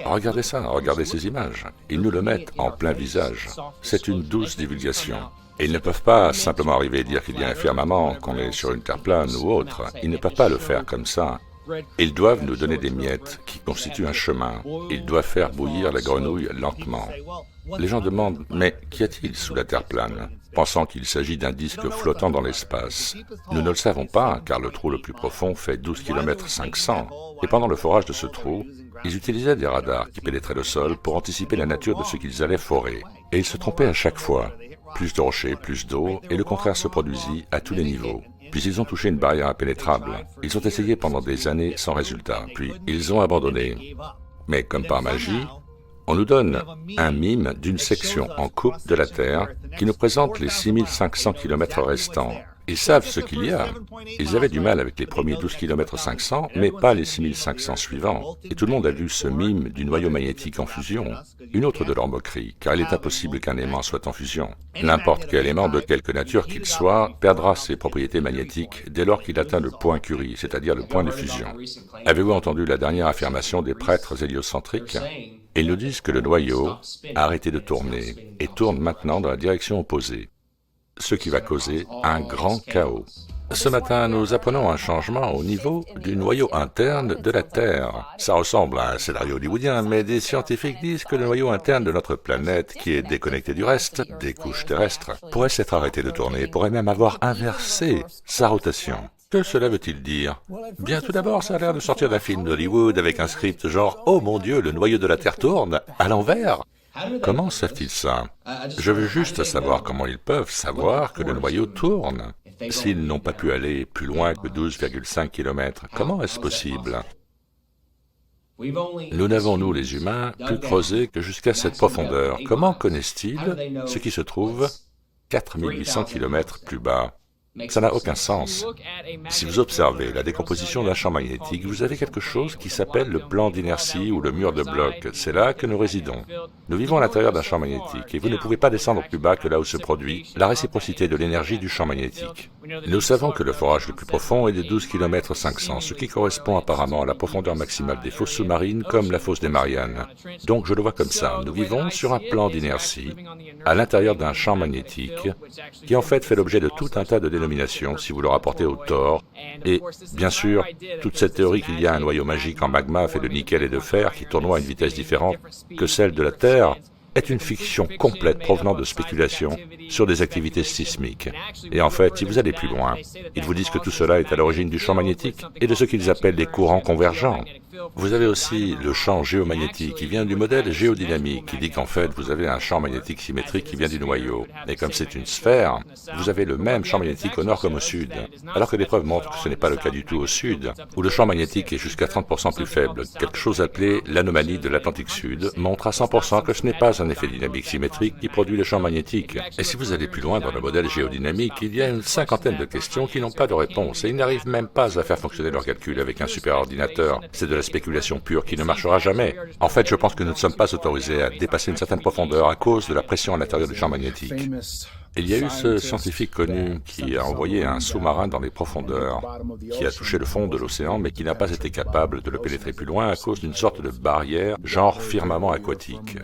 Regardez ça, regardez ces images. Ils nous le mettent en plein visage. C'est une douce divulgation. Et ils ne peuvent pas simplement arriver et dire qu'il y a un firmament, qu'on est sur une terre plane ou autre. Ils ne peuvent pas le faire comme ça. Ils doivent nous donner des miettes qui constituent un chemin. Ils doivent faire bouillir la grenouille lentement. Les gens demandent, mais qu'y a-t-il sous la terre plane? Pensant qu'il s'agit d'un disque flottant dans l'espace. Nous ne le savons pas, car le trou le plus profond fait 12 km 500. Et pendant le forage de ce trou, ils utilisaient des radars qui pénétraient le sol pour anticiper la nature de ce qu'ils allaient forer. Et ils se trompaient à chaque fois. Plus de rochers, plus d'eau, et le contraire se produisit à tous les niveaux. Puis ils ont touché une barrière impénétrable. Ils ont essayé pendant des années sans résultat, puis ils ont abandonné. Mais comme par magie, on nous donne un mime d'une section en coupe de la Terre qui nous présente les 6500 km restants. Ils savent ce qu'il y a. Ils avaient du mal avec les premiers 12 km 500, mais pas les 6500 suivants. Et tout le monde a vu ce mime du noyau magnétique en fusion. Une autre de leurs moqueries, car il est impossible qu'un aimant soit en fusion. N'importe quel aimant de quelque nature qu'il soit perdra ses propriétés magnétiques dès lors qu'il atteint le point Curie, c'est-à-dire le point de fusion. Avez-vous entendu la dernière affirmation des prêtres héliocentriques? Ils nous disent que le noyau a arrêté de tourner et tourne maintenant dans la direction opposée, ce qui va causer un grand chaos. Ce matin, nous apprenons un changement au niveau du noyau interne de la Terre. Ça ressemble à un scénario hollywoodien, mais des scientifiques disent que le noyau interne de notre planète, qui est déconnecté du reste, des couches terrestres, pourrait s'être arrêté de tourner, pourrait même avoir inversé sa rotation. Que cela veut-il dire? Bien, tout d'abord, ça a l'air de sortir d'un film d'Hollywood avec un script genre « Oh mon Dieu, le noyau de la Terre tourne à l'envers !» Comment savent-ils ça? Je veux juste savoir comment ils peuvent savoir que le noyau tourne. S'ils n'ont pas pu aller plus loin que 12,5 km, comment est-ce possible? Nous n'avons, nous les humains, pu creuser que jusqu'à cette profondeur. Comment connaissent-ils ce qui se trouve 4800 km plus bas? Ça n'a aucun sens. Si vous observez la décomposition d'un champ magnétique, vous avez quelque chose qui s'appelle le plan d'inertie ou le mur de bloc. C'est là que nous résidons. Nous vivons à l'intérieur d'un champ magnétique et vous ne pouvez pas descendre plus bas que là où se produit la réciprocité de l'énergie du champ magnétique. Nous savons que le forage le plus profond est de 12 km 500, ce qui correspond apparemment à la profondeur maximale des fosses sous-marines comme la fosse des Mariannes. Donc je le vois comme ça, nous vivons sur un plan d'inertie à l'intérieur d'un champ magnétique qui en fait l'objet de tout un tas de dénominations si vous le rapportez au tore. Et bien sûr, toute cette théorie qu'il y a un noyau magique en magma fait de nickel et de fer qui tournoie à une vitesse différente que celle de la Terre est une fiction complète provenant de spéculations sur des activités sismiques. Et en fait, si vous allez plus loin, ils vous disent que tout cela est à l'origine du champ magnétique et de ce qu'ils appellent les courants convergents. Vous avez aussi le champ géomagnétique qui vient du modèle géodynamique qui dit qu'en fait, vous avez un champ magnétique symétrique qui vient du noyau. Et comme c'est une sphère, vous avez le même champ magnétique au nord comme au sud. Alors que les preuves montrent que ce n'est pas le cas du tout au sud, où le champ magnétique est jusqu'à 30% plus faible. Quelque chose appelé l'anomalie de l'Atlantique Sud montre à 100% que ce n'est pas un effet dynamique symétrique qui produit le champ magnétique. Et si vous allez plus loin dans le modèle géodynamique, il y a une cinquantaine de questions qui n'ont pas de réponse et ils n'arrivent même pas à faire fonctionner leurs calculs avec un superordinateur. C'est de la spéculation pure qui ne marchera jamais. En fait, je pense que nous ne sommes pas autorisés à dépasser une certaine profondeur à cause de la pression à l'intérieur du champ magnétique. Il y a eu ce scientifique connu qui a envoyé un sous-marin dans les profondeurs, qui a touché le fond de l'océan, mais qui n'a pas été capable de le pénétrer plus loin à cause d'une sorte de barrière, genre firmament aquatique.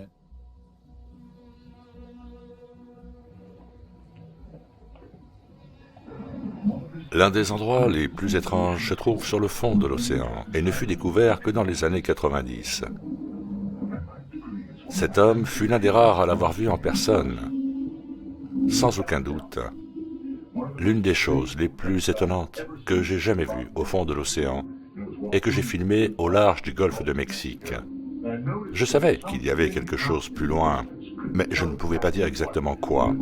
L'un des endroits les plus étranges se trouve sur le fond de l'océan et ne fut découvert que dans les années 90. Cet homme fut l'un des rares à l'avoir vu en personne. Sans aucun doute, l'une des choses les plus étonnantes que j'ai jamais vues au fond de l'océan et que j'ai filmé au large du golfe de Mexique. Je savais qu'il y avait quelque chose plus loin, mais je ne pouvais pas dire exactement quoi.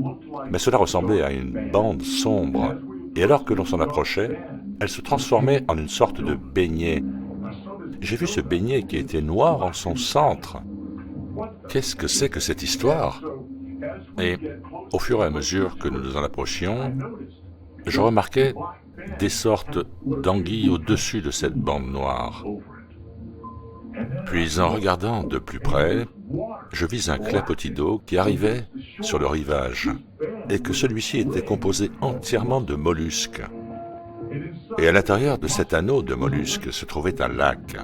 Mais cela ressemblait à une bande sombre, et alors que l'on s'en approchait, elle se transformait en une sorte de beignet. J'ai vu ce beignet qui était noir en son centre. Qu'est-ce que c'est que cette histoire? Et au fur et à mesure que nous nous en approchions, je remarquais des sortes d'anguilles au-dessus de cette bande noire. Puis en regardant de plus près, je vis un clapotis d'eau qui arrivait sur le rivage, et que celui-ci était composé entièrement de mollusques. Et à l'intérieur de cet anneau de mollusques se trouvait un lac.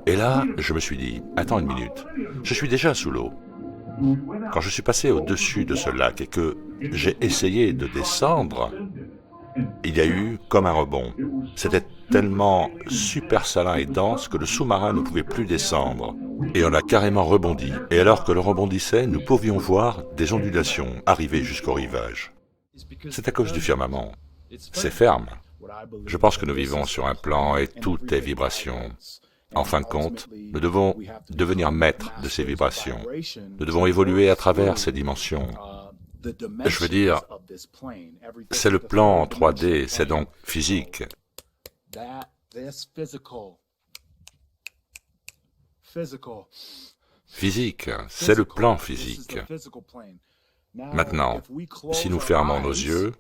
Et là, je me suis dit, attends une minute, je suis déjà sous l'eau. Quand je suis passé au-dessus de ce lac et que j'ai essayé de descendre, il y a eu comme un rebond. C'était tellement super salin et dense que le sous-marin ne pouvait plus descendre. Et on a carrément rebondi. Et alors que l'on rebondissait, nous pouvions voir des ondulations arriver jusqu'au rivage. C'est à cause du firmament. C'est ferme. Je pense que nous vivons sur un plan et tout est vibration. En fin de compte, nous devons devenir maîtres de ces vibrations. Nous devons évoluer à travers ces dimensions. Je veux dire, c'est le plan en 3D, c'est donc physique. Physique, c'est le plan physique. Maintenant, si nous fermons nos yeux,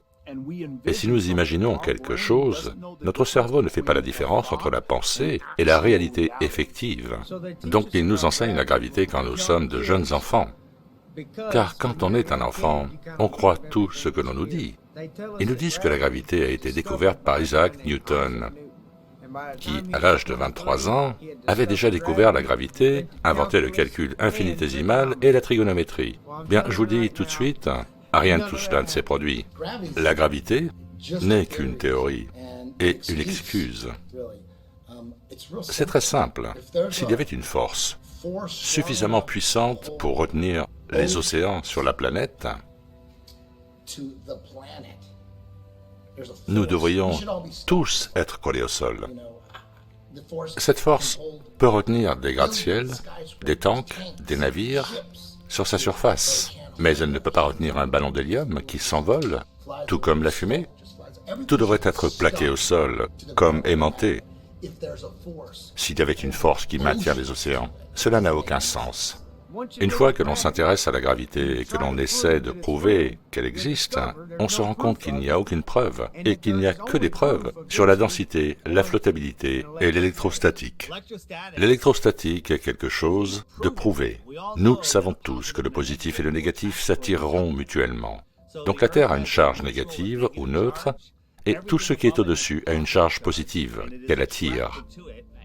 et si nous imaginons quelque chose, notre cerveau ne fait pas la différence entre la pensée et la réalité effective. Donc il nous enseigne la gravité quand nous sommes de jeunes enfants. Car quand on est un enfant, on croit tout ce que l'on nous dit. Ils nous disent que la gravité a été découverte par Isaac Newton, qui, à l'âge de 23 ans, avait déjà découvert la gravité, inventé le calcul infinitésimal et la trigonométrie. Bien, je vous dis tout de suite, rien de tout cela ne s'est produit. La gravité n'est qu'une théorie et une excuse. C'est très simple. S'il y avait une force suffisamment puissante pour retenir les océans sur la planète, nous devrions tous être collés au sol. Cette force peut retenir des gratte-ciel, des tanks, des navires sur sa surface, mais elle ne peut pas retenir un ballon d'hélium qui s'envole, tout comme la fumée. Tout devrait être plaqué au sol, comme aimanté. S'il y avait une force qui maintient les océans, cela n'a aucun sens. Une fois que l'on s'intéresse à la gravité et que l'on essaie de prouver qu'elle existe, on se rend compte qu'il n'y a aucune preuve, et qu'il n'y a que des preuves sur la densité, la flottabilité et l'électrostatique. L'électrostatique est quelque chose de prouvé. Nous savons tous que le positif et le négatif s'attireront mutuellement. Donc la Terre a une charge négative ou neutre, et tout ce qui est au-dessus a une charge positive qu'elle attire.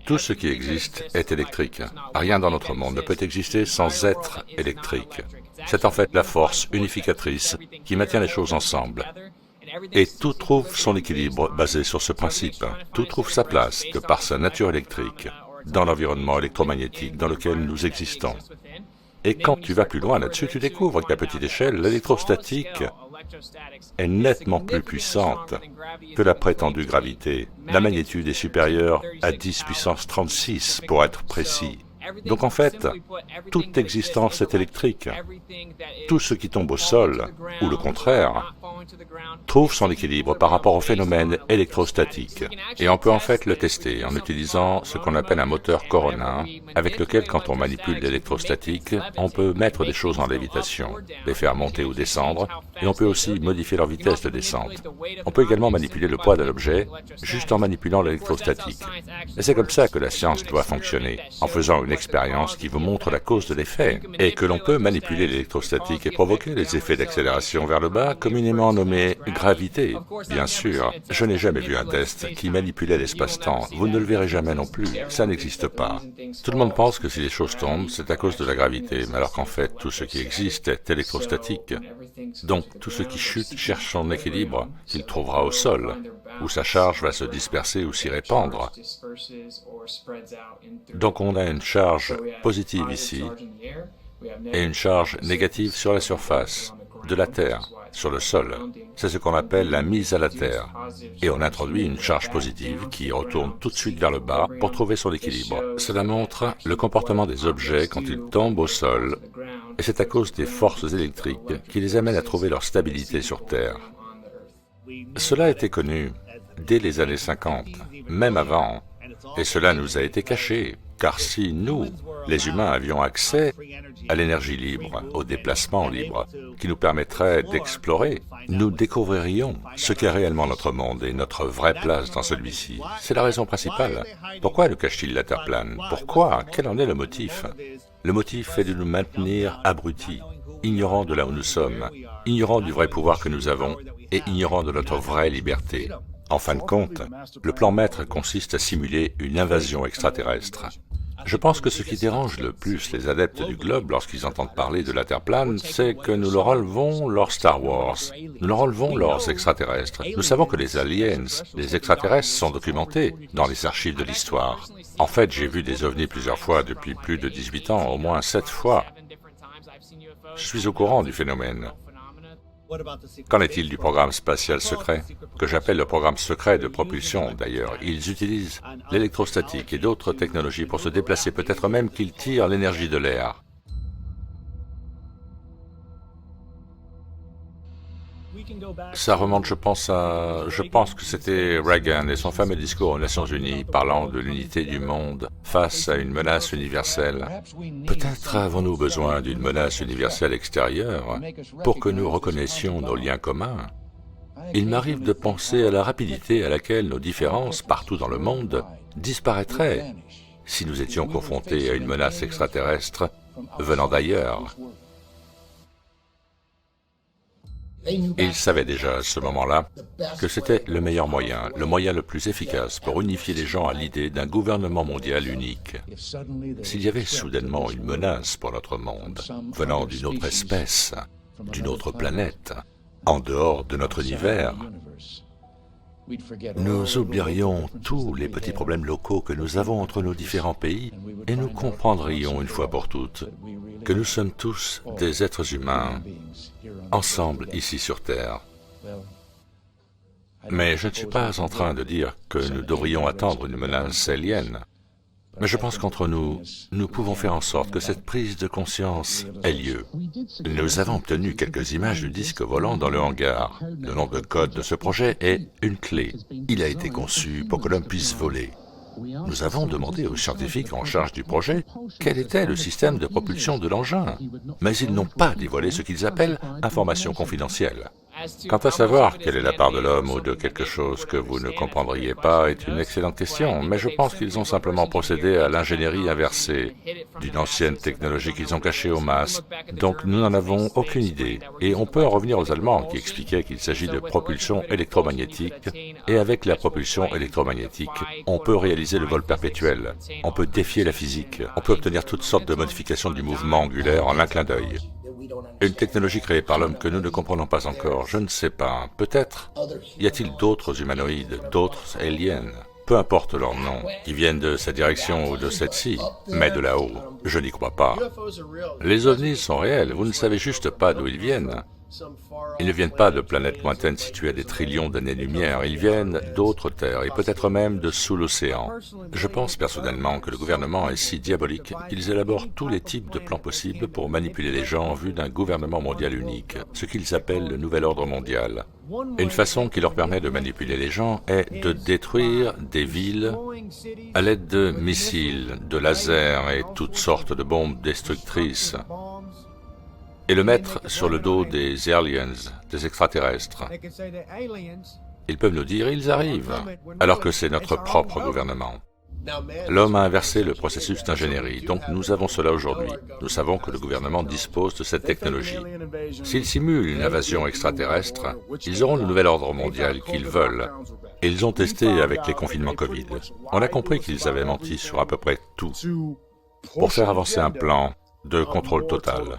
Tout ce qui existe est électrique. Rien dans notre monde ne peut exister sans être électrique. C'est en fait la force unificatrice qui maintient les choses ensemble. Et tout trouve son équilibre basé sur ce principe. Tout trouve sa place que par sa nature électrique, dans l'environnement électromagnétique dans lequel nous existons. Et quand tu vas plus loin là-dessus, tu découvres qu'à petite échelle, l'électrostatique est nettement plus puissante que la prétendue gravité. La magnitude est supérieure à 10 puissance 36 pour être précis. Donc en fait, toute existence est électrique. Tout ce qui tombe au sol, ou le contraire, trouve son équilibre par rapport au phénomène électrostatique. Et on peut en fait le tester en utilisant ce qu'on appelle un moteur Corona, avec lequel, quand on manipule l'électrostatique, on peut mettre des choses en lévitation, les faire monter ou descendre, et on peut aussi modifier leur vitesse de descente. On peut également manipuler le poids de l'objet, juste en manipulant l'électrostatique. Et c'est comme ça que la science doit fonctionner, en faisant une expérience qui vous montre la cause de l'effet, et que l'on peut manipuler l'électrostatique et provoquer les effets d'accélération vers le bas, communément nommés gravité. Bien sûr, je n'ai jamais vu un test qui manipulait l'espace-temps. Vous ne le verrez jamais non plus. Ça n'existe pas. Tout le monde pense que si les choses tombent, c'est à cause de la gravité, alors qu'en fait, tout ce qui existe est électrostatique. Donc, tout ce qui chute cherche son équilibre, qu'il trouvera au sol, où sa charge va se disperser ou s'y répandre. Donc, on a une charge positive ici et une charge négative sur la surface de la Terre, sur le sol. C'est ce qu'on appelle la mise à la Terre. Et on introduit une charge positive qui retourne tout de suite vers le bas pour trouver son équilibre. Cela montre le comportement des objets quand ils tombent au sol Et c'est à cause des forces électriques qui les amènent à trouver leur stabilité sur Terre. Cela était connu dès les années 50, même avant, et cela nous a été caché, car si nous, les humains, avions accès à l'énergie libre, au déplacement libre, qui nous permettrait d'explorer, nous découvririons ce qu'est réellement notre monde et notre vraie place dans celui-ci. C'est la raison principale. Pourquoi nous cache-t-il la Terre plane? Pourquoi? Quel en est le motif? Le motif est de nous maintenir abrutis, ignorants de là où nous sommes, ignorants du vrai pouvoir que nous avons et ignorants de notre vraie liberté. En fin de compte, le plan maître consiste à simuler une invasion extraterrestre. Je pense que ce qui dérange le plus les adeptes du globe lorsqu'ils entendent parler de la Terre plane, c'est que nous leur enlevons leur Star Wars, nous leur enlevons leurs extraterrestres. Nous savons que les aliens, les extraterrestres, sont documentés dans les archives de l'histoire. En fait, j'ai vu des ovnis plusieurs fois depuis plus de 18 ans, au moins 7 fois. Je suis au courant du phénomène. Qu'en est-il du programme spatial secret, que j'appelle le programme secret de propulsion d'ailleurs? Ils utilisent l'électrostatique et d'autres technologies pour se déplacer, peut-être même qu'ils tirent l'énergie de l'air. Ça remonte, je pense que c'était Reagan et son fameux discours aux Nations Unies parlant de l'unité du monde face à une menace universelle. Peut-être avons-nous besoin d'une menace universelle extérieure pour que nous reconnaissions nos liens communs. Il m'arrive de penser à la rapidité à laquelle nos différences partout dans le monde disparaîtraient si nous étions confrontés à une menace extraterrestre venant d'ailleurs. Ils savaient déjà à ce moment-là que c'était le meilleur moyen, le moyen le plus efficace pour unifier les gens à l'idée d'un gouvernement mondial unique. S'il y avait soudainement une menace pour notre monde, venant d'une autre espèce, d'une autre planète, en dehors de notre univers, nous oublierions tous les petits problèmes locaux que nous avons entre nos différents pays et nous comprendrions une fois pour toutes que nous sommes tous des êtres humains, ensemble ici sur Terre. Mais je ne suis pas en train de dire que nous devrions attendre une menace alien. Mais je pense qu'entre nous, nous pouvons faire en sorte que cette prise de conscience ait lieu. Nous avons obtenu quelques images du disque volant dans le hangar. Le nom de code de ce projet est une clé. Il a été conçu pour que l'homme puisse voler. Nous avons demandé aux scientifiques en charge du projet quel était le système de propulsion de l'engin, mais ils n'ont pas dévoilé ce qu'ils appellent information confidentielle. Quant à savoir quelle est la part de l'homme ou de quelque chose que vous ne comprendriez pas est une excellente question, mais je pense qu'ils ont simplement procédé à l'ingénierie inversée d'une ancienne technologie qu'ils ont cachée au MAS, donc nous n'en avons aucune idée. Et on peut en revenir aux Allemands qui expliquaient qu'il s'agit de propulsion électromagnétique, et avec la propulsion électromagnétique, on peut réaliser le vol perpétuel, on peut défier la physique, on peut obtenir toutes sortes de modifications du mouvement angulaire en un clin d'œil. Une technologie créée par l'homme que nous ne comprenons pas encore, je ne sais pas, peut-être. Y a-t-il d'autres humanoïdes, d'autres aliens, peu importe leur nom, qui viennent de cette direction ou de cette-ci, mais de là-haut? Je n'y crois pas. Les ovnis sont réels, vous ne savez juste pas d'où ils viennent. Ils ne viennent pas de planètes lointaines situées à des trillions d'années-lumière, ils viennent d'autres terres et peut-être même de sous l'océan. Je pense personnellement que le gouvernement est si diabolique qu'ils élaborent tous les types de plans possibles pour manipuler les gens en vue d'un gouvernement mondial unique, ce qu'ils appellent le nouvel ordre mondial. Une façon qui leur permet de manipuler les gens est de détruire des villes à l'aide de missiles, de lasers et toutes sortes de bombes destructrices, et le mettre sur le dos des aliens, des extraterrestres. Ils peuvent nous dire, ils arrivent, alors que c'est notre propre gouvernement. L'homme a inversé le processus d'ingénierie, donc nous avons cela aujourd'hui. Nous savons que le gouvernement dispose de cette technologie. S'ils simulent une invasion extraterrestre, ils auront le nouvel ordre mondial qu'ils veulent. Et ils ont testé avec les confinements Covid. On a compris qu'ils avaient menti sur à peu près tout, pour faire avancer un plan de contrôle total.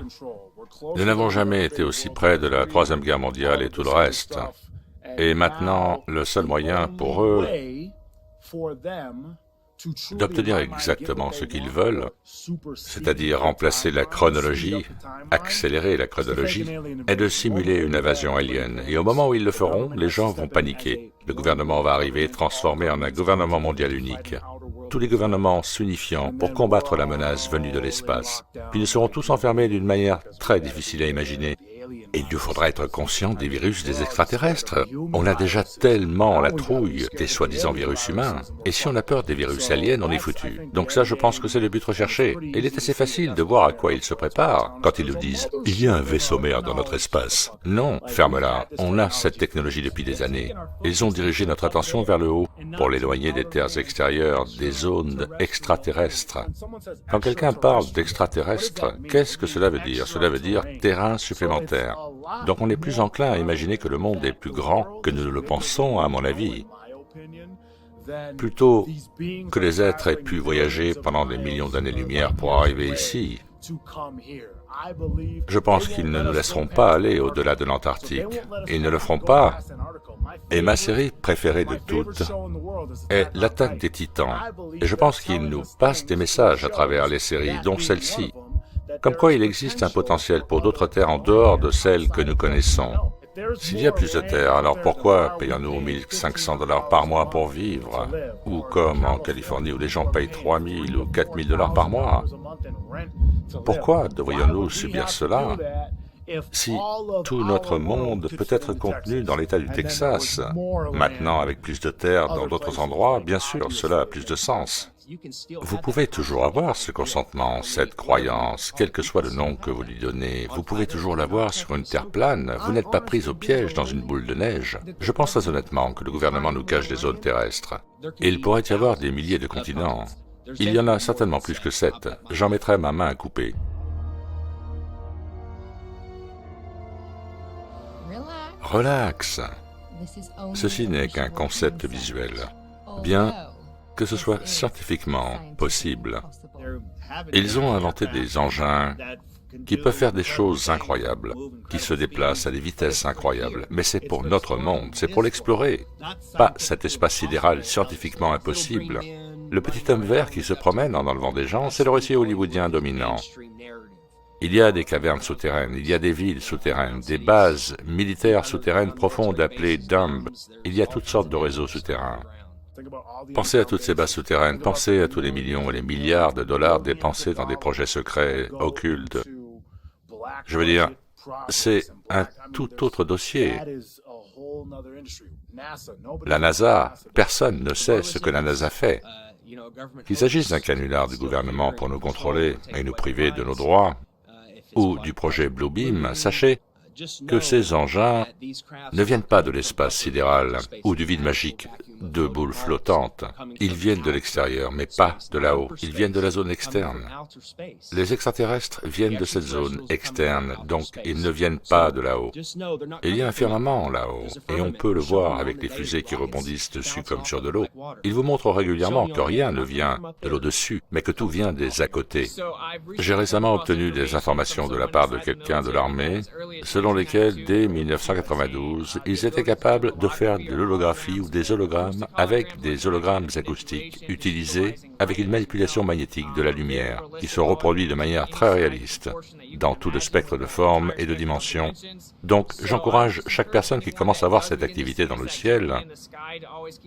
Nous n'avons jamais été aussi près de la Troisième Guerre mondiale et tout le reste. Et maintenant, le seul moyen pour eux d'obtenir exactement ce qu'ils veulent, c'est-à-dire remplacer la chronologie, accélérer la chronologie, est de simuler une invasion alien. Et au moment où ils le feront, les gens vont paniquer. Le gouvernement va arriver transformé en un gouvernement mondial unique. tous les gouvernements s'unifiant pour combattre la menace venue de l'espace. Puis nous serons tous enfermés d'une manière très difficile à imaginer. Et il nous faudra être conscient des virus des extraterrestres. On a déjà tellement la trouille des soi-disant virus humains. Et si on a peur des virus aliens, on est foutu. Donc ça, je pense que c'est le but recherché. Et il est assez facile de voir à quoi ils se préparent quand ils nous disent « Il y a un vaisseau mère dans notre espace ». Non, ferme-la. On a cette technologie depuis des années. Ils ont dirigé notre attention vers le haut pour l'éloigner des terres extérieures, des zones extraterrestres. Quand quelqu'un parle d'extraterrestres, qu'est-ce que cela veut dire? Cela veut dire terrain supplémentaire. Donc on est plus enclin à imaginer que le monde est plus grand que nous le pensons, à mon avis. Plutôt que les êtres aient pu voyager pendant des millions d'années-lumière pour arriver ici, je pense qu'ils ne nous laisseront pas aller au-delà de l'Antarctique. Ils ne le feront pas. Et ma série préférée de toutes est L'attaque des Titans. Et je pense qu'ils nous passent des messages à travers les séries, dont celle-ci. Comme quoi il existe un potentiel pour d'autres terres en dehors de celles que nous connaissons. S'il y a plus de terres, alors pourquoi payons-nous 1500 $ par mois pour vivre? Ou comme en Californie où les gens payent 3000 ou 4000 $ par mois? Pourquoi devrions-nous subir cela? Si tout notre monde peut être contenu dans l'État du Texas, maintenant avec plus de terres dans d'autres endroits, bien sûr, cela a plus de sens. Vous pouvez toujours avoir ce consentement, cette croyance, quel que soit le nom que vous lui donnez. Vous pouvez toujours l'avoir sur une terre plane. Vous n'êtes pas pris au piège dans une boule de neige. Je pense très honnêtement que le gouvernement nous cache des zones terrestres. Il pourrait y avoir des milliers de continents. Il y en a certainement plus que 7. J'en mettrai ma main à couper. Relax. Ceci n'est qu'un concept visuel. Bien que ce soit scientifiquement possible. Ils ont inventé des engins qui peuvent faire des choses incroyables, qui se déplacent à des vitesses incroyables. Mais c'est pour notre monde, c'est pour l'explorer, pas cet espace sidéral scientifiquement impossible. Le petit homme vert qui se promène en enlevant des gens, c'est le récit hollywoodien dominant. Il y a des cavernes souterraines, il y a des villes souterraines, des bases militaires souterraines profondes appelées dumps. Il y a toutes sortes de réseaux souterrains. Pensez à toutes ces bases souterraines, pensez à tous les millions et les milliards de dollars dépensés dans des projets secrets, occultes. Je veux dire, c'est un tout autre dossier. La NASA, personne ne sait ce que la NASA fait. Qu'il s'agisse d'un canular du gouvernement pour nous contrôler et nous priver de nos droits, ou du projet Bluebeam, sachez que ces engins ne viennent pas de l'espace sidéral ou du vide magique de boules flottantes. Ils viennent de l'extérieur, mais pas de là-haut. Ils viennent de la zone externe. Les extraterrestres viennent de cette zone externe, donc ils ne viennent pas de là-haut. Il y a un firmament là-haut, et on peut le voir avec les fusées qui rebondissent dessus comme sur de l'eau. Ils vous montrent régulièrement que rien ne vient de l'au-dessus, mais que tout vient des à-côté. J'ai récemment obtenu des informations de la part de quelqu'un de l'armée, selon lesquelles, dès 1992, ils étaient capables de faire de l'holographie ou des hologrammes avec des hologrammes acoustiques utilisés avec une manipulation magnétique de la lumière qui se reproduit de manière très réaliste dans tout le spectre de formes et de dimensions. Donc, j'encourage chaque personne qui commence à voir cette activité dans le ciel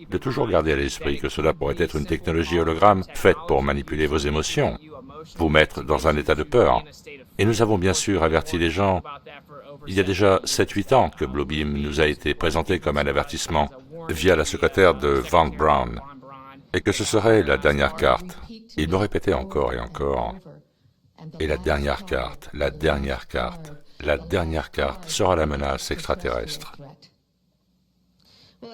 de toujours garder à l'esprit que cela pourrait être une technologie hologramme faite pour manipuler vos émotions, vous mettre dans un état de peur. Et nous avons bien sûr averti les gens. Il y a déjà 7-8 ans que Bluebeam nous a été présenté comme un avertissement via la secrétaire de Von Braun, et que ce serait la dernière carte. Il me répétait encore et encore. Et la dernière carte, la dernière carte, la dernière carte sera la menace extraterrestre.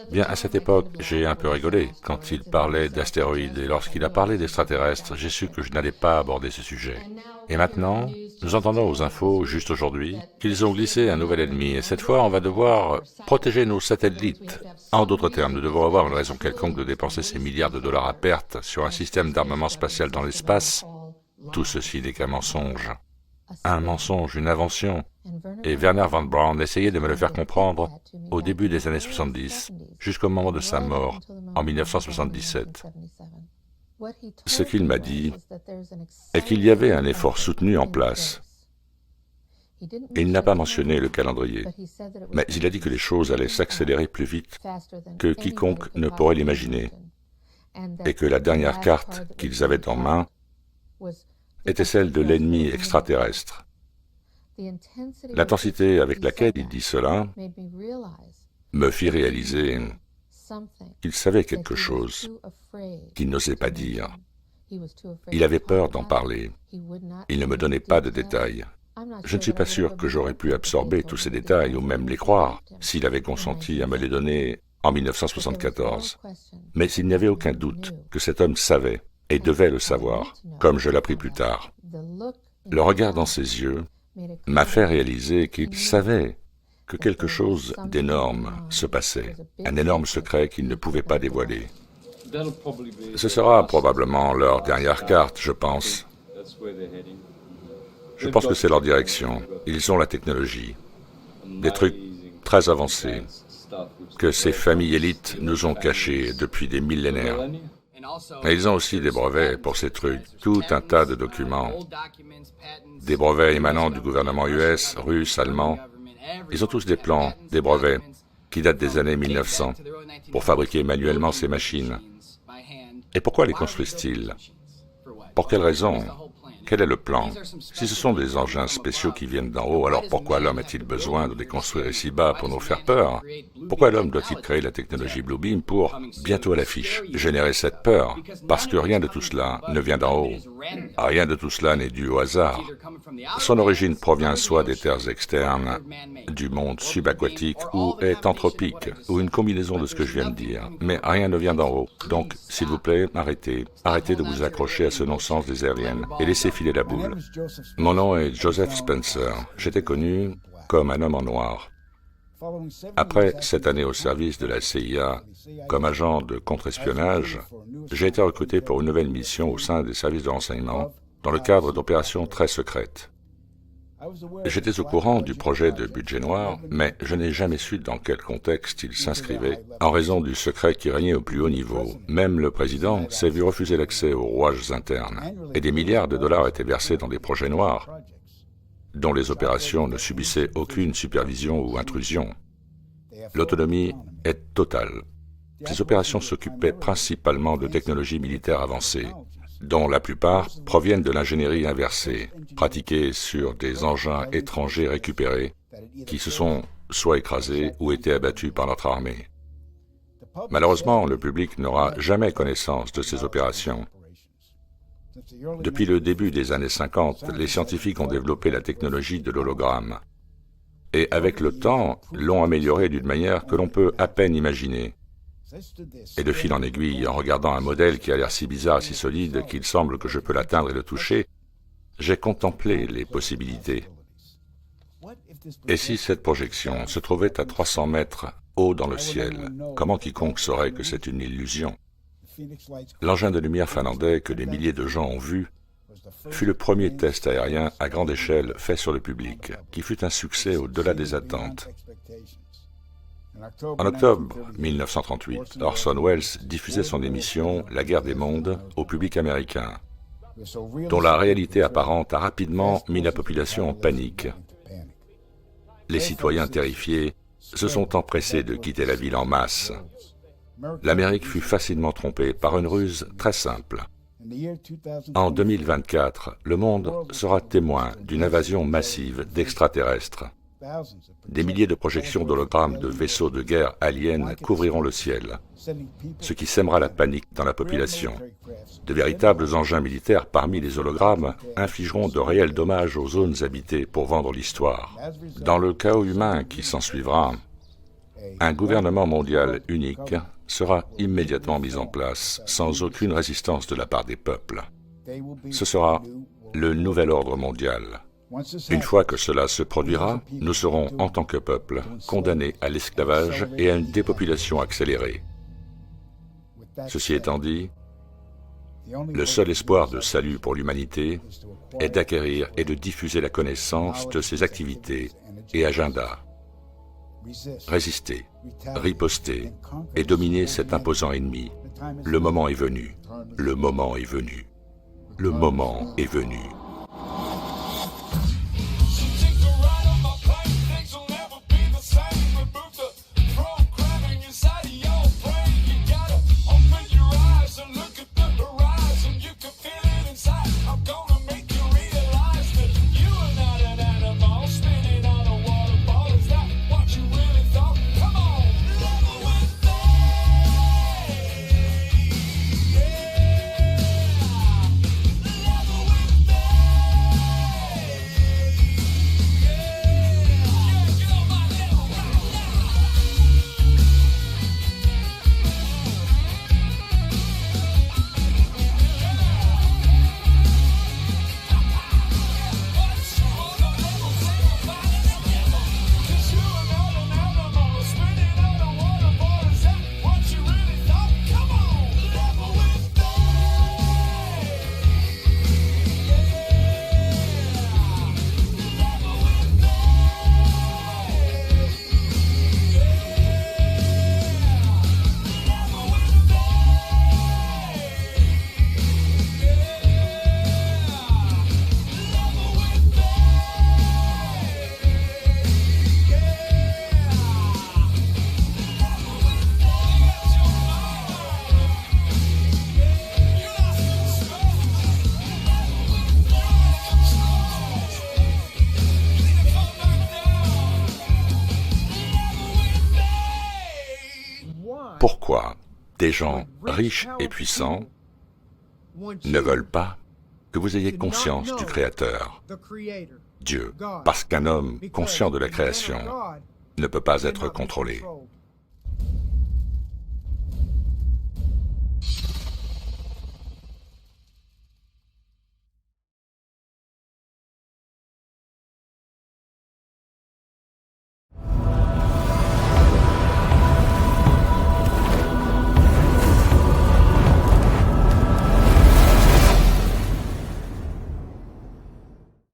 Bien, à cette époque, j'ai un peu rigolé quand il parlait d'astéroïdes, et lorsqu'il a parlé d'extraterrestres, j'ai su que je n'allais pas aborder ce sujet. Et maintenant, nous entendons aux infos, juste aujourd'hui, qu'ils ont glissé un nouvel ennemi, et cette fois, on va devoir protéger nos satellites. En d'autres termes, nous devons avoir une raison quelconque de dépenser ces milliards de dollars à perte sur un système d'armement spatial dans l'espace. Tout ceci n'est qu'un mensonge. Un mensonge, une invention. Et Wernher von Braun essayait de me le faire comprendre au début des années 70, jusqu'au moment de sa mort, en 1977. Ce qu'il m'a dit est qu'il y avait un effort soutenu en place. Il n'a pas mentionné le calendrier, mais il a dit que les choses allaient s'accélérer plus vite que quiconque ne pourrait l'imaginer. et que la dernière carte qu'ils avaient en main était celle de l'ennemi extraterrestre. L'intensité avec laquelle il dit cela me fit réaliser qu'il savait quelque chose qu'il n'osait pas dire. Il avait peur d'en parler. Il ne me donnait pas de détails. Je ne suis pas sûr que j'aurais pu absorber tous ces détails ou même les croire s'il avait consenti à me les donner en 1974. Mais il n'y avait aucun doute que cet homme savait et devait le savoir, comme je l'appris plus tard. Le regard dans ses yeux m'a fait réaliser qu'il savait que quelque chose d'énorme se passait, un énorme secret qu'il ne pouvait pas dévoiler. Ce sera probablement leur dernière carte, je pense. Je pense que c'est leur direction. Ils ont la technologie, des trucs très avancés que ces familles élites nous ont cachés depuis des millénaires. Et ils ont aussi des brevets pour ces trucs, tout un tas de documents, des brevets émanant du gouvernement US, russe, allemand. Ils ont tous des plans, des brevets, qui datent des années 1900, pour fabriquer manuellement ces machines. Et pourquoi les construisent-ils? Pour quelle raison? Quel est le plan? Si ce sont des engins spéciaux qui viennent d'en haut, alors pourquoi l'homme a-t-il besoin de les construire ici bas pour nous faire peur? Pourquoi l'homme doit-il créer la technologie Bluebeam pour, bientôt à l'affiche, générer cette peur? Parce que rien de tout cela ne vient d'en haut. Rien de tout cela n'est dû au hasard. Son origine provient soit des terres externes, du monde subaquatique, ou est anthropique, ou une combinaison de ce que je viens de dire. Mais rien ne vient d'en haut. Donc, s'il vous plaît, arrêtez. Arrêtez de vous accrocher à ce non-sens des aériennes et laissez filer la boule. Mon nom est Joseph Spencer. J'étais connu comme un homme en noir. Après 7 années au service de la CIA comme agent de contre-espionnage, j'ai été recruté pour une nouvelle mission au sein des services de renseignement dans le cadre d'opérations très secrètes. J'étais au courant du projet de budget noir, mais je n'ai jamais su dans quel contexte il s'inscrivait, en raison du secret qui régnait au plus haut niveau. Même le président s'est vu refuser l'accès aux rouages internes, et des milliards de dollars étaient versés dans des projets noirs, dont les opérations ne subissaient aucune supervision ou intrusion. L'autonomie est totale. Ces opérations s'occupaient principalement de technologies militaires avancées, dont la plupart proviennent de l'ingénierie inversée, pratiquée sur des engins étrangers récupérés, qui se sont soit écrasés ou été abattus par notre armée. Malheureusement, le public n'aura jamais connaissance de ces opérations. Depuis le début des années 50, les scientifiques ont développé la technologie de l'hologramme, et avec le temps, l'ont améliorée d'une manière que l'on peut à peine imaginer. Et de fil en aiguille, en regardant un modèle qui a l'air si bizarre et si solide qu'il semble que je peux l'atteindre et le toucher, j'ai contemplé les possibilités. Et si cette projection se trouvait à 300 mètres haut dans le ciel, comment quiconque saurait que c'est une illusion? L'engin de lumière finlandais que des milliers de gens ont vu fut le premier test aérien à grande échelle fait sur le public, qui fut un succès au-delà des attentes. En octobre 1938, Orson Welles diffusait son émission « La guerre des mondes » au public américain, dont la réalité apparente a rapidement mis la population en panique. Les citoyens terrifiés se sont empressés de quitter la ville en masse. L'Amérique fut facilement trompée par une ruse très simple. En 2024, le monde sera témoin d'une invasion massive d'extraterrestres. Des milliers de projections d'hologrammes de vaisseaux de guerre aliens couvriront le ciel, ce qui sèmera la panique dans la population. De véritables engins militaires parmi les hologrammes infligeront de réels dommages aux zones habitées pour vendre l'histoire. Dans le chaos humain qui s'ensuivra, un gouvernement mondial unique sera immédiatement mis en place sans aucune résistance de la part des peuples. Ce sera le nouvel ordre mondial. Une fois que cela se produira, nous serons, en tant que peuple, condamnés à l'esclavage et à une dépopulation accélérée. Ceci étant dit, le seul espoir de salut pour l'humanité est d'acquérir et de diffuser la connaissance de ses activités et agendas. Résister, riposter et dominer cet imposant ennemi. Le moment est venu. Le moment est venu. Le moment est venu. Inside of your brain, you gotta open your eyes and pourquoi des gens riches et puissants ne veulent pas que vous ayez conscience du Créateur, Dieu, parce qu'un homme conscient de la création ne peut pas être contrôlé.